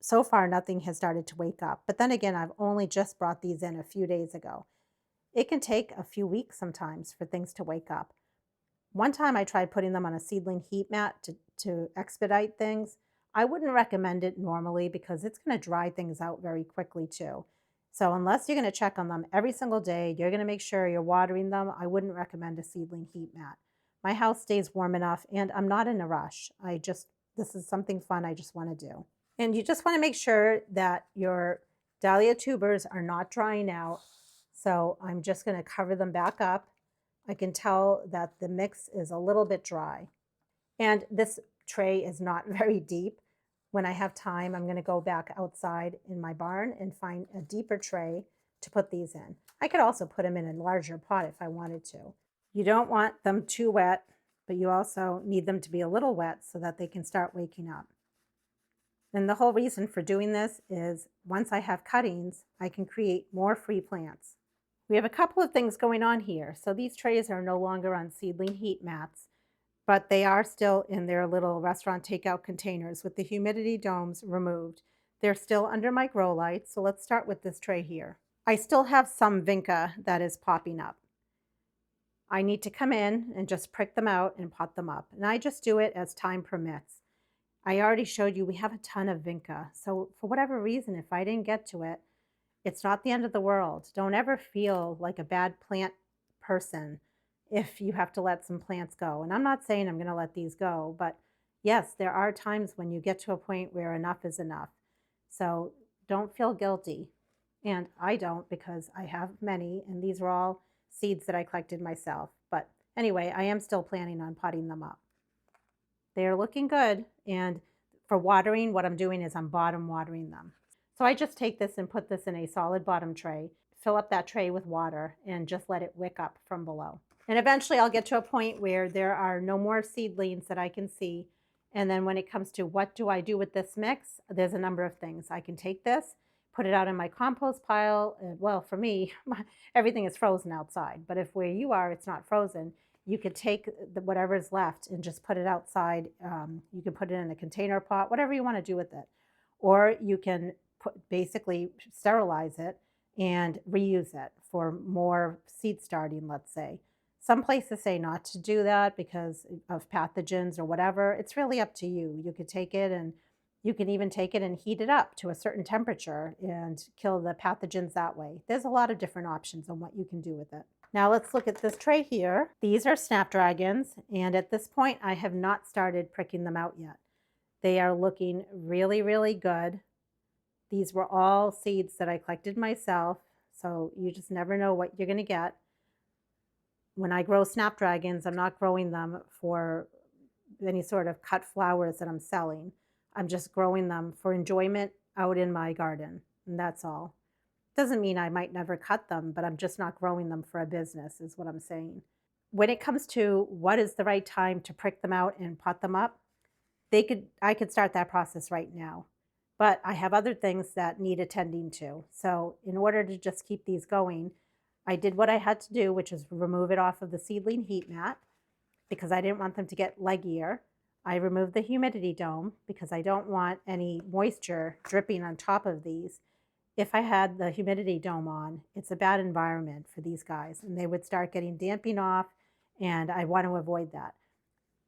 So far, nothing has started to wake up. But then again, I've only just brought these in a few days ago. It can take a few weeks sometimes for things to wake up. One time I tried putting them on a seedling heat mat to expedite things. I wouldn't recommend it normally because it's going to dry things out very quickly too. So unless you're going to check on them every single day, you're going to make sure you're watering them, I wouldn't recommend a seedling heat mat. My house stays warm enough and I'm not in a rush. This is something fun I just want to do. And you just want to make sure that your dahlia tubers are not drying out. So I'm just going to cover them back up. I can tell that the mix is a little bit dry. And this tray is not very deep. When I have time, I'm going to go back outside in my barn and find a deeper tray to put these in. I could also put them in a larger pot if I wanted to. You don't want them too wet, but you also need them to be a little wet so that they can start waking up. And the whole reason for doing this is once I have cuttings, I can create more free plants. We have a couple of things going on here. So these trays are no longer on seedling heat mats, but they are still in their little restaurant takeout containers with the humidity domes removed. They're still under my grow light, so let's start with this tray here. I still have some vinca that is popping up. I need to come in and just prick them out and pot them up. And I just do it as time permits. I already showed you we have a ton of vinca. So for whatever reason, if I didn't get to it, it's not the end of the world. Don't ever feel like a bad plant person if you have to let some plants go. And I'm not saying I'm going to let these go, but yes, there are times when you get to a point where enough is enough. So don't feel guilty. And I don't because I have many, and these are all seeds that I collected myself. But anyway, I am still planning on potting them up. They're looking good. And for watering, what I'm doing is I'm bottom watering them. So I just take this and put this in a solid bottom tray, fill up that tray with water, and just let it wick up from below. And eventually I'll get to a point where there are no more seedlings that I can see. And then when it comes to what do I do with this mix, there's a number of things. I can take this, put it out in my compost pile. Well, for me, everything is frozen outside. But if where you are, it's not frozen, you could take whatever's left and just put it outside. You can put it in a container pot, whatever you want to do with it. Or you can basically sterilize it and reuse it for more seed starting, let's say. Some places say not to do that because of pathogens or whatever. It's really up to you. You could take it and you can even take it and heat it up to a certain temperature and kill the pathogens that way. There's a lot of different options on what you can do with it. Now let's look at this tray here. These are snapdragons, and at this point I have not started pricking them out yet. They are looking really, really good. These were all seeds that I collected myself, so you just never know what you're going to get. When I grow snapdragons, I'm not growing them for any sort of cut flowers that I'm selling. I'm just growing them for enjoyment out in my garden, and that's all. Doesn't mean I might never cut them, but I'm just not growing them for a business, is what I'm saying. When it comes to what is the right time to prick them out and pot them up, I could start that process right now. But I have other things that need attending to. So in order to just keep these going, I did what I had to do, which is remove it off of the seedling heat mat because I didn't want them to get leggier. I removed the humidity dome because I don't want any moisture dripping on top of these. If I had the humidity dome on, it's a bad environment for these guys, and they would start getting damping off, and I want to avoid that.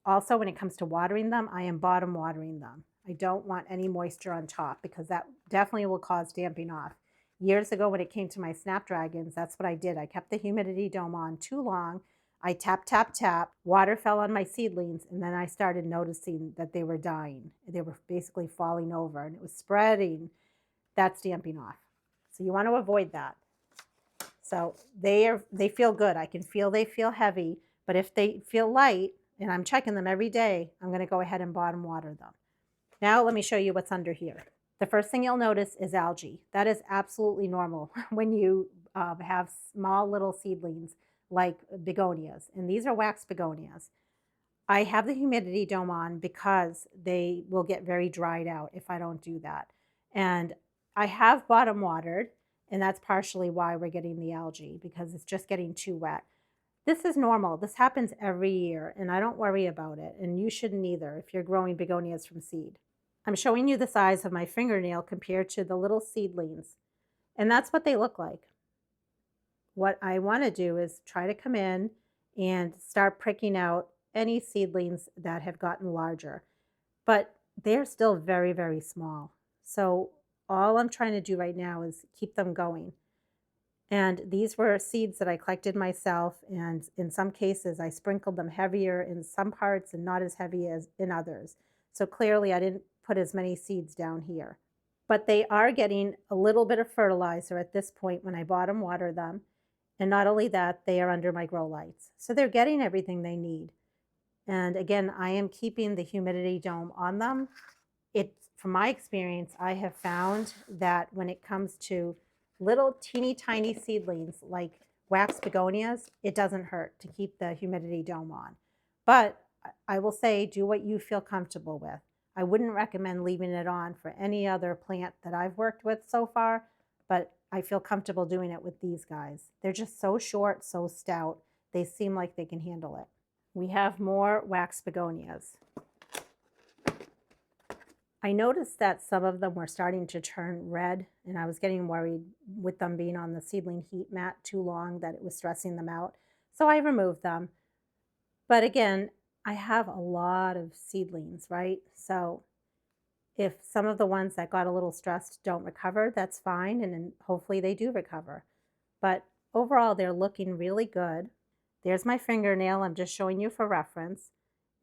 Also, when it comes to watering them, I am bottom watering them. I don't want any moisture on top because that definitely will cause damping off. Years ago when it came to my snapdragons, that's what I did. I kept the humidity dome on too long. I tap, tap, tap. Water fell on my seedlings, and then I started noticing that they were dying. They were basically falling over, and it was spreading. That's damping off. So you want to avoid that. So they feel good. I can feel they feel heavy, but if they feel light, and I'm checking them every day, I'm going to go ahead and bottom water them. Now let me show you what's under here. The first thing you'll notice is algae. That is absolutely normal when you have small little seedlings like begonias, and these are wax begonias. I have the humidity dome on because they will get very dried out if I don't do that. And I have bottom watered, and that's partially why we're getting the algae, because it's just getting too wet. This is normal. This happens every year, and I don't worry about it, and you shouldn't either if you're growing begonias from seed. I'm showing you the size of my fingernail compared to the little seedlings, and that's what they look like. What I want to do is try to come in and start pricking out any seedlings that have gotten larger, but they're still very, very small. So all I'm trying to do right now is keep them going. And these were seeds that I collected myself, and in some cases I sprinkled them heavier in some parts and not as heavy as in others. So clearly I didn't put as many seeds down here. But they are getting a little bit of fertilizer at this point when I bottom water them. And not only that, they are under my grow lights. So they're getting everything they need. And again, I am keeping the humidity dome on them. From my experience, I have found that when it comes to little teeny tiny seedlings like wax begonias, it doesn't hurt to keep the humidity dome on. But I will say, do what you feel comfortable with. I wouldn't recommend leaving it on for any other plant that I've worked with so far, but I feel comfortable doing it with these guys. They're just so short, so stout. They seem like they can handle it. We have more wax begonias. I noticed that some of them were starting to turn red, and I was getting worried with them being on the seedling heat mat too long that it was stressing them out. So I removed them. But again, I have a lot of seedlings, right? So if some of the ones that got a little stressed don't recover, that's fine, and then hopefully they do recover. But overall, they're looking really good. There's my fingernail. I'm just showing you for reference.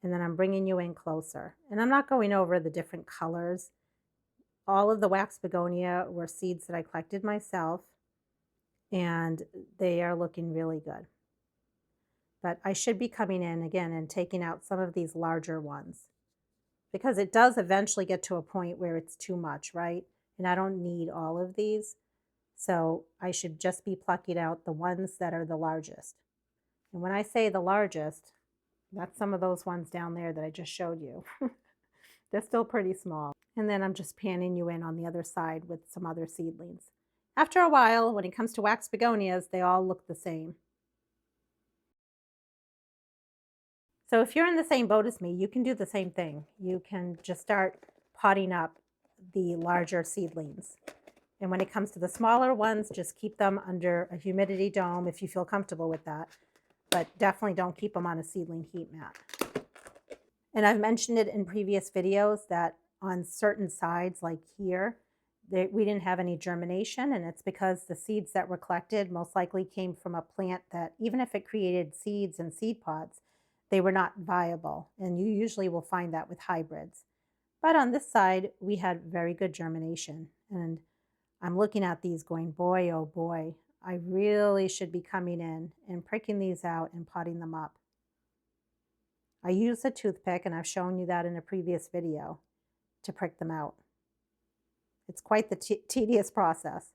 And then I'm bringing you in closer. And I'm not going over the different colors. All of the wax begonia were seeds that I collected myself, and they are looking really good. But I should be coming in again and taking out some of these larger ones, because it does eventually get to a point where it's too much, right? And I don't need all of these. So I should just be plucking out the ones that are the largest. And when I say the largest, that's some of those ones down there that I just showed you. They're still pretty small. And then I'm just panning you in on the other side with some other seedlings. After a while, when it comes to wax begonias, they all look the same. So if you're in the same boat as me, you can do the same thing. You can just start potting up the larger seedlings. And when it comes to the smaller ones, just keep them under a humidity dome if you feel comfortable with that. but definitely don't keep them on a seedling heat mat. And I've mentioned it in previous videos that on certain sides, like here, we didn't have any germination, and it's because the seeds that were collected most likely came from a plant that, even if it created seeds and seed pods, they were not viable. And you usually will find that with hybrids. But on this side, we had very good germination. And I'm looking at these going, boy, oh boy, I really should be coming in and pricking these out and potting them up. I use a toothpick, and I've shown you that in a previous video, to prick them out. It's quite the tedious process,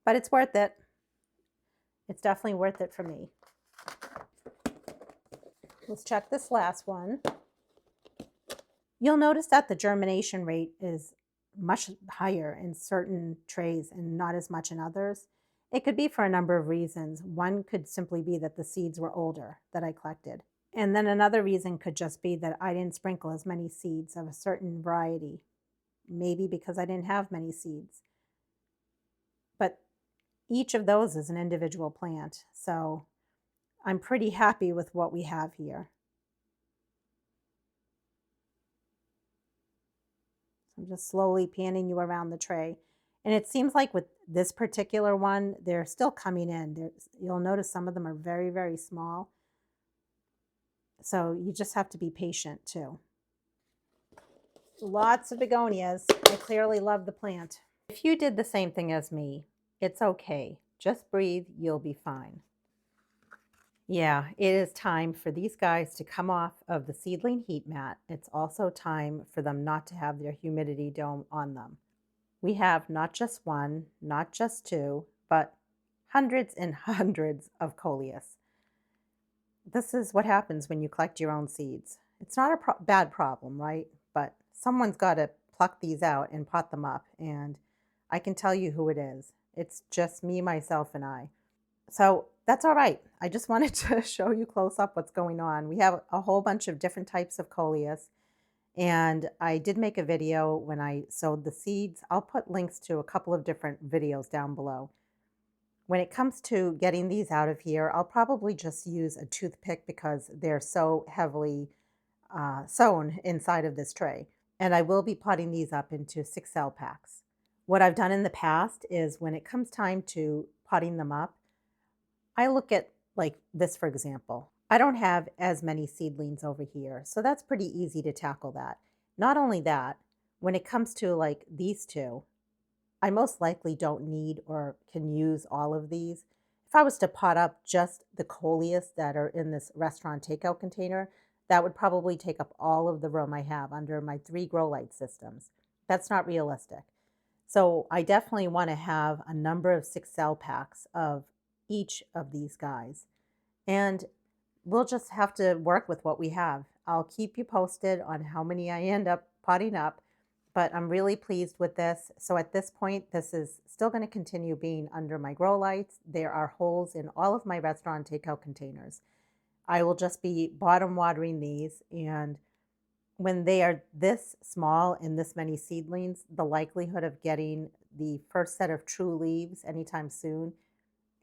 but it's worth it. It's definitely worth it for me. Let's check this last one. You'll notice that the germination rate is much higher in certain trays and not as much in others. It could be for a number of reasons. One could simply be that the seeds were older that I collected. And then another reason could just be that I didn't sprinkle as many seeds of a certain variety. Maybe because I didn't have many seeds. But each of those is an individual plant. So I'm pretty happy with what we have here. I'm just slowly panning you around the tray. And it seems like with this particular one, they're still coming in. You'll notice some of them are very, very small. So you just have to be patient too. Lots of begonias. I clearly love the plant. If you did the same thing as me, it's okay. Just breathe, you'll be fine. Yeah, it is time for these guys to come off of the seedling heat mat. It's also time for them not to have their humidity dome on them. We have not just one, not just two, but hundreds and hundreds of Coleus. This is what happens when you collect your own seeds. It's not a bad problem, right? But someone's got to pluck these out and pot them up, and I can tell you who it is. It's just me, myself, and I. So that's all right. I just wanted to show you close up what's going on. We have a whole bunch of different types of Coleus, and I did make a video when I sowed the seeds. I'll put links to a couple of different videos down below. When it comes to getting these out of here, I'll probably just use a toothpick because they're so heavily sewn inside of this tray. And I will be potting these up into 6 cell packs. What I've done in the past is when it comes time to potting them up, I look at like this, for example. I don't have as many seedlings over here, so that's pretty easy to tackle that. Not only that, when it comes to like these two, I most likely don't need or can use all of these. If I was to pot up just the Coleus that are in this restaurant takeout container, that would probably take up all of the room I have under my 3 grow light systems. That's not realistic. So I definitely want to have a number of 6 cell packs of each of these guys. And we'll just have to work with what we have. I'll keep you posted on how many I end up potting up, but I'm really pleased with this. So at this point, this is still going to continue being under my grow lights. There are holes in all of my restaurant takeout containers. I will just be bottom watering these, and when they are this small and this many seedlings, the likelihood of getting the first set of true leaves anytime soon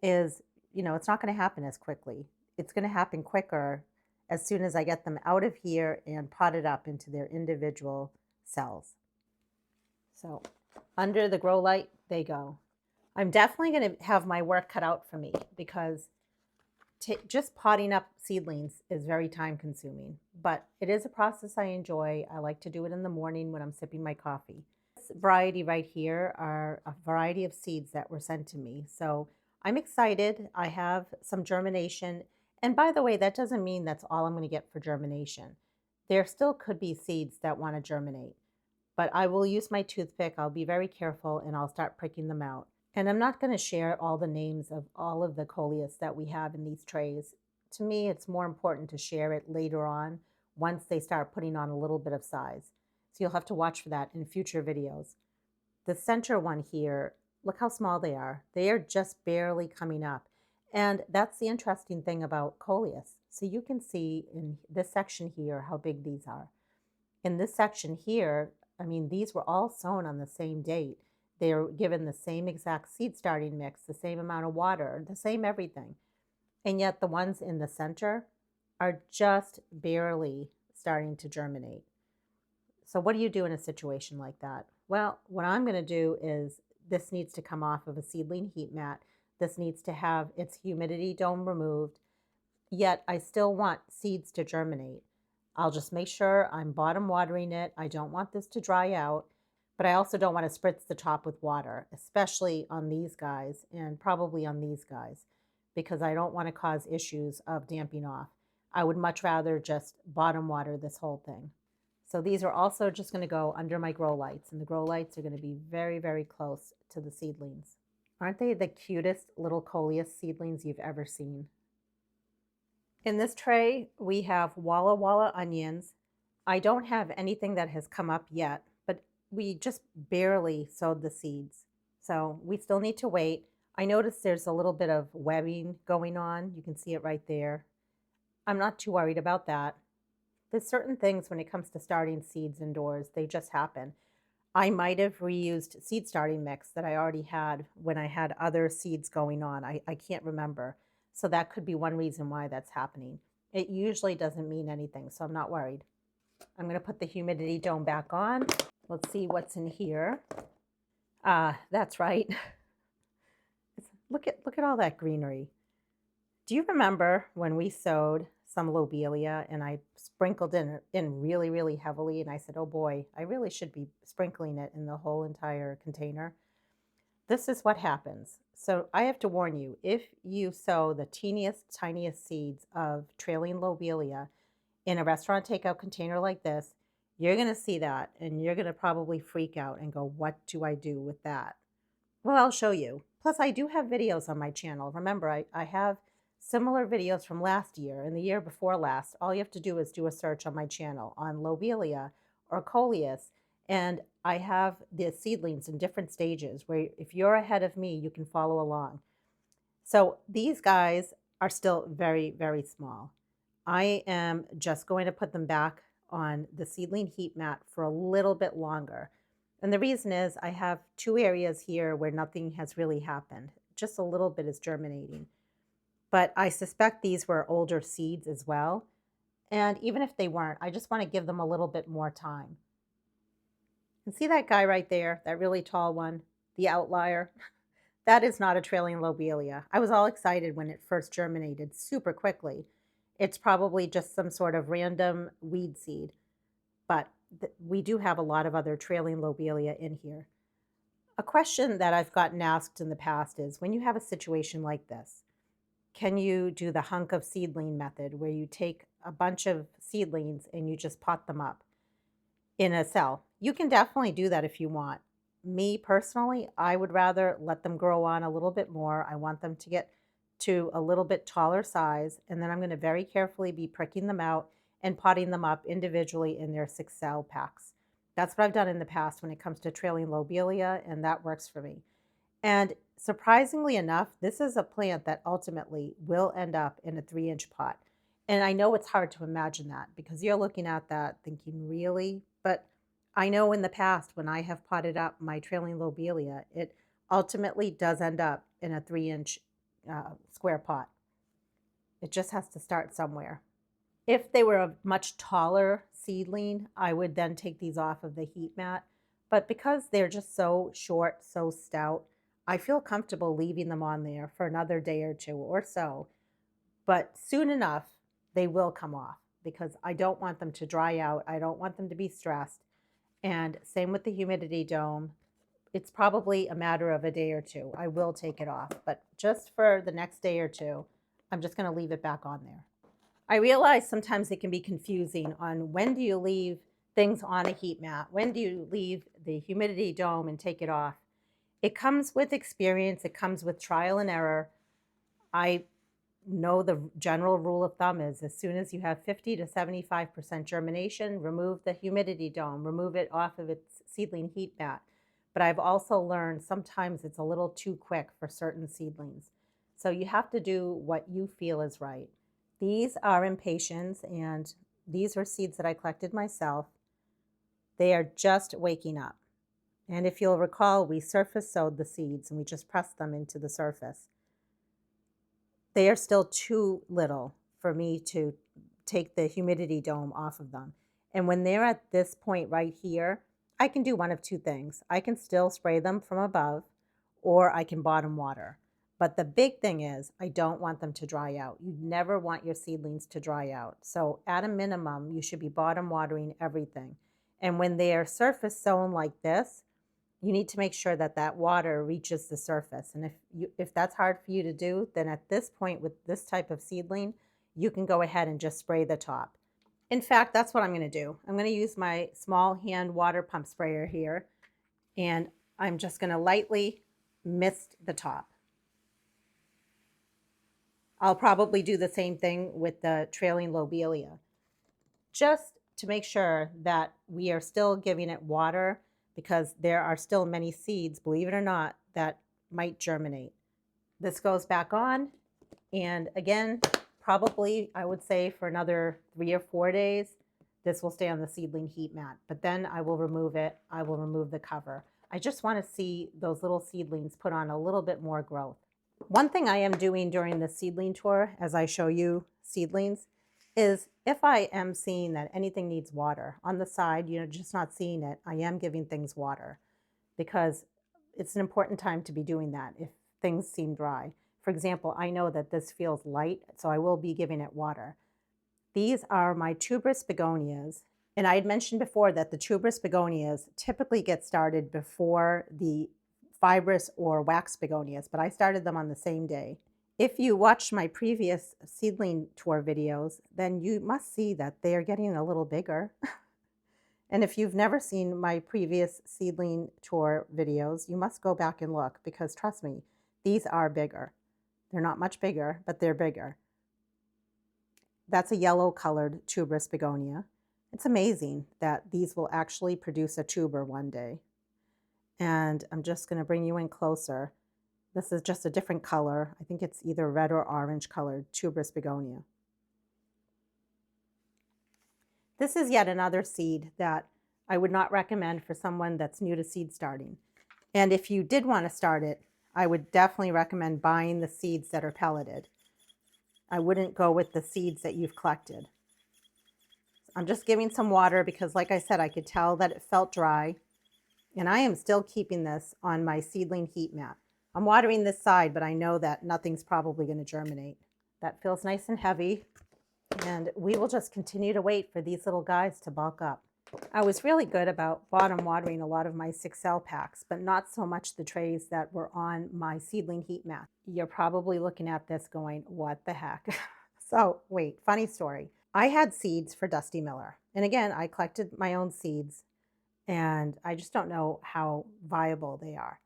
is, it's not going to happen as quickly. It's going to happen quicker as soon as I get them out of here and potted up into their individual cells. So under the grow light, they go. I'm definitely going to have my work cut out for me because just potting up seedlings is very time consuming, but it is a process I enjoy. I like to do it in the morning when I'm sipping my coffee. This variety right here are a variety of seeds that were sent to me. So I'm excited. I have some germination. And by the way, that doesn't mean that's all I'm going to get for germination. There still could be seeds that want to germinate, but I will use my toothpick. I'll be very careful and I'll start pricking them out. And I'm not going to share all the names of all of the Coleus that we have in these trays. To me, it's more important to share it later on once they start putting on a little bit of size. So you'll have to watch for that in future videos. The center one here, look how small they are. They are just barely coming up. And that's the interesting thing about Coleus. So you can see in this section here how big these are. In this section here, these were all sown on the same date. They are given the same exact seed starting mix, the same amount of water, the same everything. And yet the ones in the center are just barely starting to germinate. So what do you do in a situation like that? Well, what I'm going to do is this needs to come off of a seedling heat mat. This needs to have its humidity dome removed, yet I still want seeds to germinate. I'll just make sure I'm bottom watering it. I don't want this to dry out, but I also don't want to spritz the top with water, especially on these guys and probably on these guys, because I don't want to cause issues of damping off. I would much rather just bottom water this whole thing. So these are also just going to go under my grow lights, and the grow lights are going to be very, very close to the seedlings. Aren't they the cutest little Coleus seedlings you've ever seen? In this tray, we have Walla Walla onions. I don't have anything that has come up yet, but we just barely sowed the seeds. So we still need to wait. I noticed there's a little bit of webbing going on. You can see it right there. I'm not too worried about that. There's certain things when it comes to starting seeds indoors, they just happen. I might have reused seed starting mix that I already had when I had other seeds going on. I can't remember. So that could be one reason why that's happening. It usually doesn't mean anything, so I'm not worried. I'm going to put the humidity dome back on. Let's see what's in here. That's right. Look at all that greenery. Do you remember when we sowed some lobelia and I sprinkled in really, really heavily, and I said, oh boy, I really should be sprinkling it in the whole entire container? This is what happens. So I have to warn you, if you sow the teeniest, tiniest seeds of trailing lobelia in a restaurant takeout container like this, you're going to see that and you're going to probably freak out and go, what do I do with that? Well, I'll show you. Plus, I do have videos on my channel. Remember, I have similar videos from last year and the year before last. All you have to do is do a search on my channel on lobelia or coleus, and I have the seedlings in different stages where if you're ahead of me, you can follow along. So these guys are still very, very small. I am just going to put them back on the seedling heat mat for a little bit longer. And the reason is I have two areas here where nothing has really happened. Just a little bit is germinating. But I suspect these were older seeds as well. And even if they weren't, I just want to give them a little bit more time. And see that guy right there, that really tall one, the outlier? That is not a trailing lobelia. I was all excited when it first germinated super quickly. It's probably just some sort of random weed seed, but we do have a lot of other trailing lobelia in here. A question that I've gotten asked in the past is, when you have a situation like this, can you do the hunk of seedling method where you take a bunch of seedlings and you just pot them up in a cell? You can definitely do that if you want. Me personally, I would rather let them grow on a little bit more. I want them to get to a little bit taller size, and then I'm going to very carefully be pricking them out and potting them up individually in their 6 cell packs. That's what I've done in the past when it comes to trailing lobelia, and that works for me. And surprisingly enough, this is a plant that ultimately will end up in a 3-inch pot. And I know it's hard to imagine that because you're looking at that thinking, really? But I know in the past when I have potted up my trailing lobelia, it ultimately does end up in a 3-inch square pot. It just has to start somewhere. If they were a much taller seedling, I would then take these off of the heat mat. But because they're just so short, so stout, I feel comfortable leaving them on there for another day or two or so. But soon enough, they will come off because I don't want them to dry out. I don't want them to be stressed. And same with the humidity dome. It's probably a matter of a day or two. I will take it off, but just for the next day or two, I'm just going to leave it back on there. I realize sometimes it can be confusing on when do you leave things on a heat mat? When do you leave the humidity dome and take it off? It comes with experience. It comes with trial and error. I know the general rule of thumb is as soon as you have 50 to 75% germination, remove the humidity dome, remove it off of its seedling heat mat. But I've also learned sometimes it's a little too quick for certain seedlings. So you have to do what you feel is right. These are impatiens, and these are seeds that I collected myself. They are just waking up. And if you'll recall, we surface sowed the seeds and we just pressed them into the surface. They are still too little for me to take the humidity dome off of them. And when they're at this point right here, I can do one of two things. I can still spray them from above, or I can bottom water. But the big thing is, I don't want them to dry out. You never want your seedlings to dry out. So at a minimum, you should be bottom watering everything. And when they are surface sown like this, you need to make sure that that water reaches the surface. And if that's hard for you to do, then at this point with this type of seedling, you can go ahead and just spray the top. In fact, that's what I'm going to do. I'm going to use my small hand water pump sprayer here, and I'm just going to lightly mist the top. I'll probably do the same thing with the trailing lobelia, just to make sure that we are still giving it water, because there are still many seeds, believe it or not, that might germinate. This goes back on, and again, probably I would say for another 3 or 4 days, this will stay on the seedling heat mat, but then I will remove it. I will remove the cover. I just want to see those little seedlings put on a little bit more growth. One thing I am doing during the seedling tour, as I show you seedlings, is if I am seeing that anything needs water on the side, just not seeing it, I am giving things water, because it's an important time to be doing that if things seem dry. For example, I know that this feels light, so I will be giving it water. These are my tuberous begonias. And I had mentioned before that the tuberous begonias typically get started before the fibrous or wax begonias, but I started them on the same day. If you watched my previous seedling tour videos, then you must see that they are getting a little bigger. And if you've never seen my previous seedling tour videos, you must go back and look, because trust me, these are bigger. They're not much bigger, but they're bigger. That's a yellow colored tuberous begonia. It's amazing that these will actually produce a tuber one day. And I'm just going to bring you in closer. This is just a different color. I think it's either red or orange colored tuberous begonia. This is yet another seed that I would not recommend for someone that's new to seed starting. And if you did want to start it, I would definitely recommend buying the seeds that are pelleted. I wouldn't go with the seeds that you've collected. I'm just giving some water because, like I said, I could tell that it felt dry. And I am still keeping this on my seedling heat mat. I'm watering this side, but I know that nothing's probably going to germinate. That feels nice and heavy. And we will just continue to wait for these little guys to bulk up. I was really good about bottom watering a lot of my 6L packs, but not so much the trays that were on my seedling heat mat. You're probably looking at this going, what the heck? So wait, funny story. I had seeds for Dusty Miller. And again, I collected my own seeds, and I just don't know how viable they are.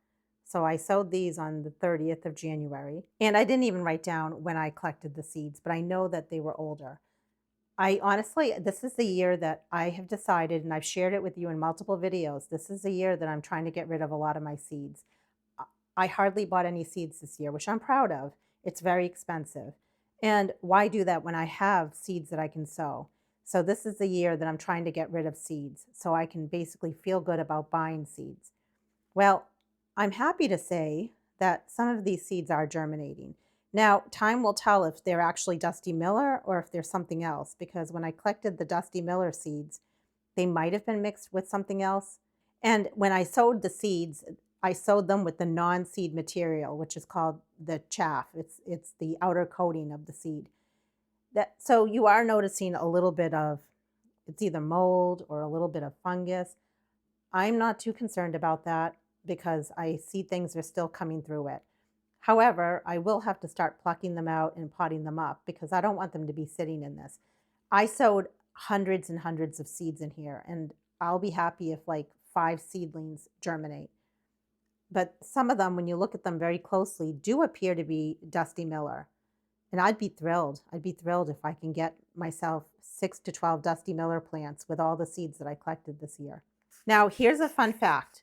So I sowed these on the 30th of January, and I didn't even write down when I collected the seeds, but I know that they were older. I honestly, this is the year that I have decided, and I've shared it with you in multiple videos, this is the year that I'm trying to get rid of a lot of my seeds. I hardly bought any seeds this year, which I'm proud of. It's very expensive. And why do that when I have seeds that I can sow? So this is the year that I'm trying to get rid of seeds, so I can basically feel good about buying seeds. Well, I'm happy to say that some of these seeds are germinating. Now, time will tell if they're actually Dusty Miller or if they're something else, because when I collected the Dusty Miller seeds, they might have been mixed with something else. And when I sowed the seeds, I sowed them with the non-seed material, which is called the chaff. It's the outer coating of the seed. So you are noticing a little bit of, it's either mold or a little bit of fungus. I'm not too concerned about that because I see things are still coming through it. However, I will have to start plucking them out and potting them up because I don't want them to be sitting in this. I sowed hundreds and hundreds of seeds in here, and I'll be happy if like 5 seedlings germinate. But some of them, when you look at them very closely, do appear to be Dusty Miller. And I'd be thrilled. I'd be thrilled if I can get myself 6 to 12 Dusty Miller plants with all the seeds that I collected this year. Now, here's a fun fact.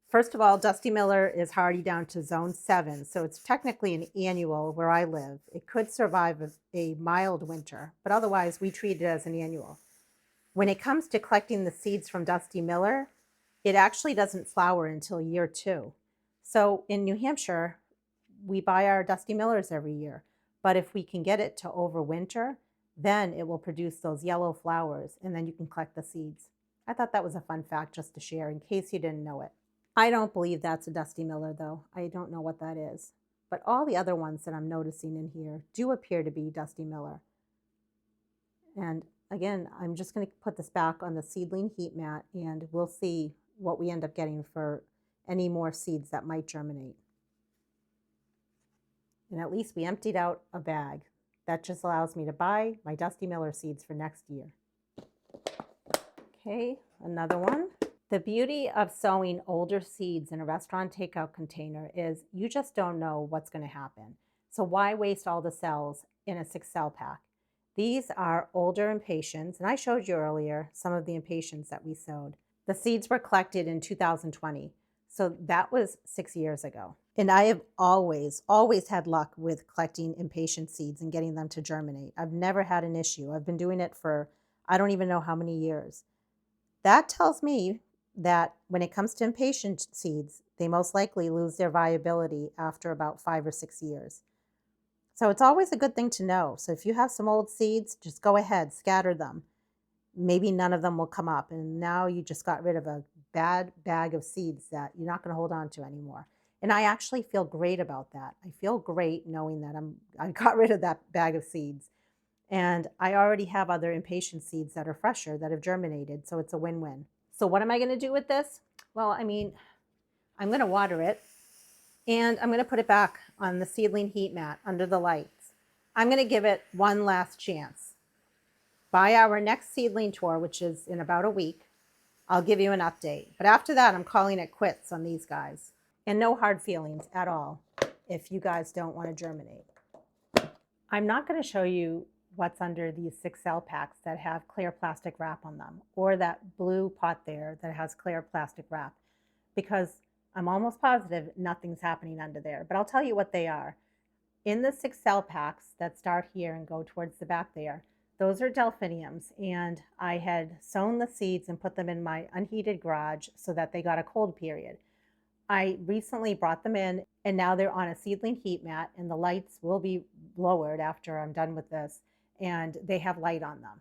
First of all, Dusty Miller is hardy down to zone 7, so it's technically an annual where I live. It could survive a mild winter, but otherwise we treat it as an annual. When it comes to collecting the seeds from Dusty Miller, it actually doesn't flower until year 2. So in New Hampshire, we buy our Dusty Millers every year. But if we can get it to overwinter, then it will produce those yellow flowers, and then you can collect the seeds. I thought that was a fun fact just to share in case you didn't know it. I don't believe that's a Dusty Miller, though. I don't know what that is. But all the other ones that I'm noticing in here do appear to be Dusty Miller. And again, I'm just going to put this back on the seedling heat mat, and we'll see what we end up getting for any more seeds that might germinate. And at least we emptied out a bag. That just allows me to buy my Dusty Miller seeds for next year. Okay, another one. The beauty of sowing older seeds in a restaurant takeout container is you just don't know what's going to happen. So why waste all the cells in a 6-cell pack? These are older impatiens, and I showed you earlier some of the impatiens that we sowed. The seeds were collected in 2020, so that was 6 years ago. And I have always had luck with collecting impatient seeds and getting them to germinate. I've never had an issue. I've been doing it for I don't even know how many years. That tells me that when it comes to impatient seeds, they most likely lose their viability after about 5 or 6 years. So it's always a good thing to know. So if you have some old seeds, just go ahead, scatter them. Maybe none of them will come up. And now you just got rid of a bad bag of seeds that you're not going to hold on to anymore. And I actually feel great about that. I feel great knowing that I got rid of that bag of seeds. And I already have other impatient seeds that are fresher that have germinated. So it's a win-win. So what am I going to do with this? Well, I mean, I'm going to water it. And I'm going to put it back on the seedling heat mat under the lights. I'm going to give it one last chance. By our next seedling tour, which is in about a week, I'll give you an update. But after that, I'm calling it quits on these guys. And no hard feelings at all if you guys don't want to germinate. I'm not going to show you what's under these 6-cell packs that have clear plastic wrap on them, or that blue pot there that has clear plastic wrap, because I'm almost positive nothing's happening under there. But I'll tell you what they are. In the 6-cell packs that start here and go towards the back there, those are delphiniums, and I had sown the seeds and put them in my unheated garage so that they got a cold period. I recently brought them in, and now they're on a seedling heat mat, and the lights will be lowered after I'm done with this, and they have light on them.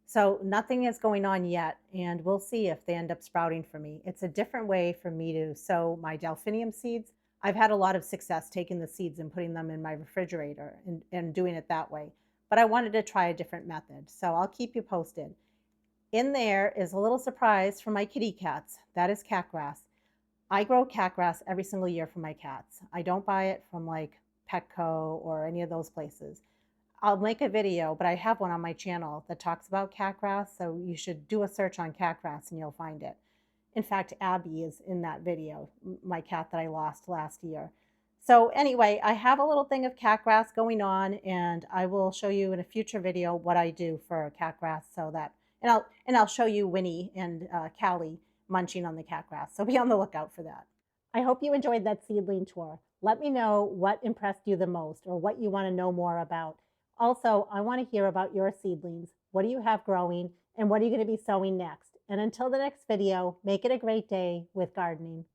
So nothing is going on yet, and we'll see if they end up sprouting for me. It's a different way for me to sow my delphinium seeds. I've had a lot of success taking the seeds and putting them in my refrigerator and doing it that way. But I wanted to try a different method, so I'll keep you posted. In there is a little surprise for my kitty cats. That is cat grass. I grow cat grass every single year for my cats. I don't buy it from like Petco or any of those places. I'll make a video, but I have one on my channel that talks about cat grass, so you should do a search on cat grass and you'll find it. In fact, Abby is in that video, my cat that I lost last year. So anyway, I have a little thing of cat grass going on, and I will show you in a future video what I do for cat grass, so that, and I'll show you Winnie and Callie munching on the cat grass. So be on the lookout for that. I hope you enjoyed that seedling tour. Let me know what impressed you the most or what you want to know more about. Also, I want to hear about your seedlings. What do you have growing, and what are you going to be sowing next? And until the next video, make it a great day with gardening.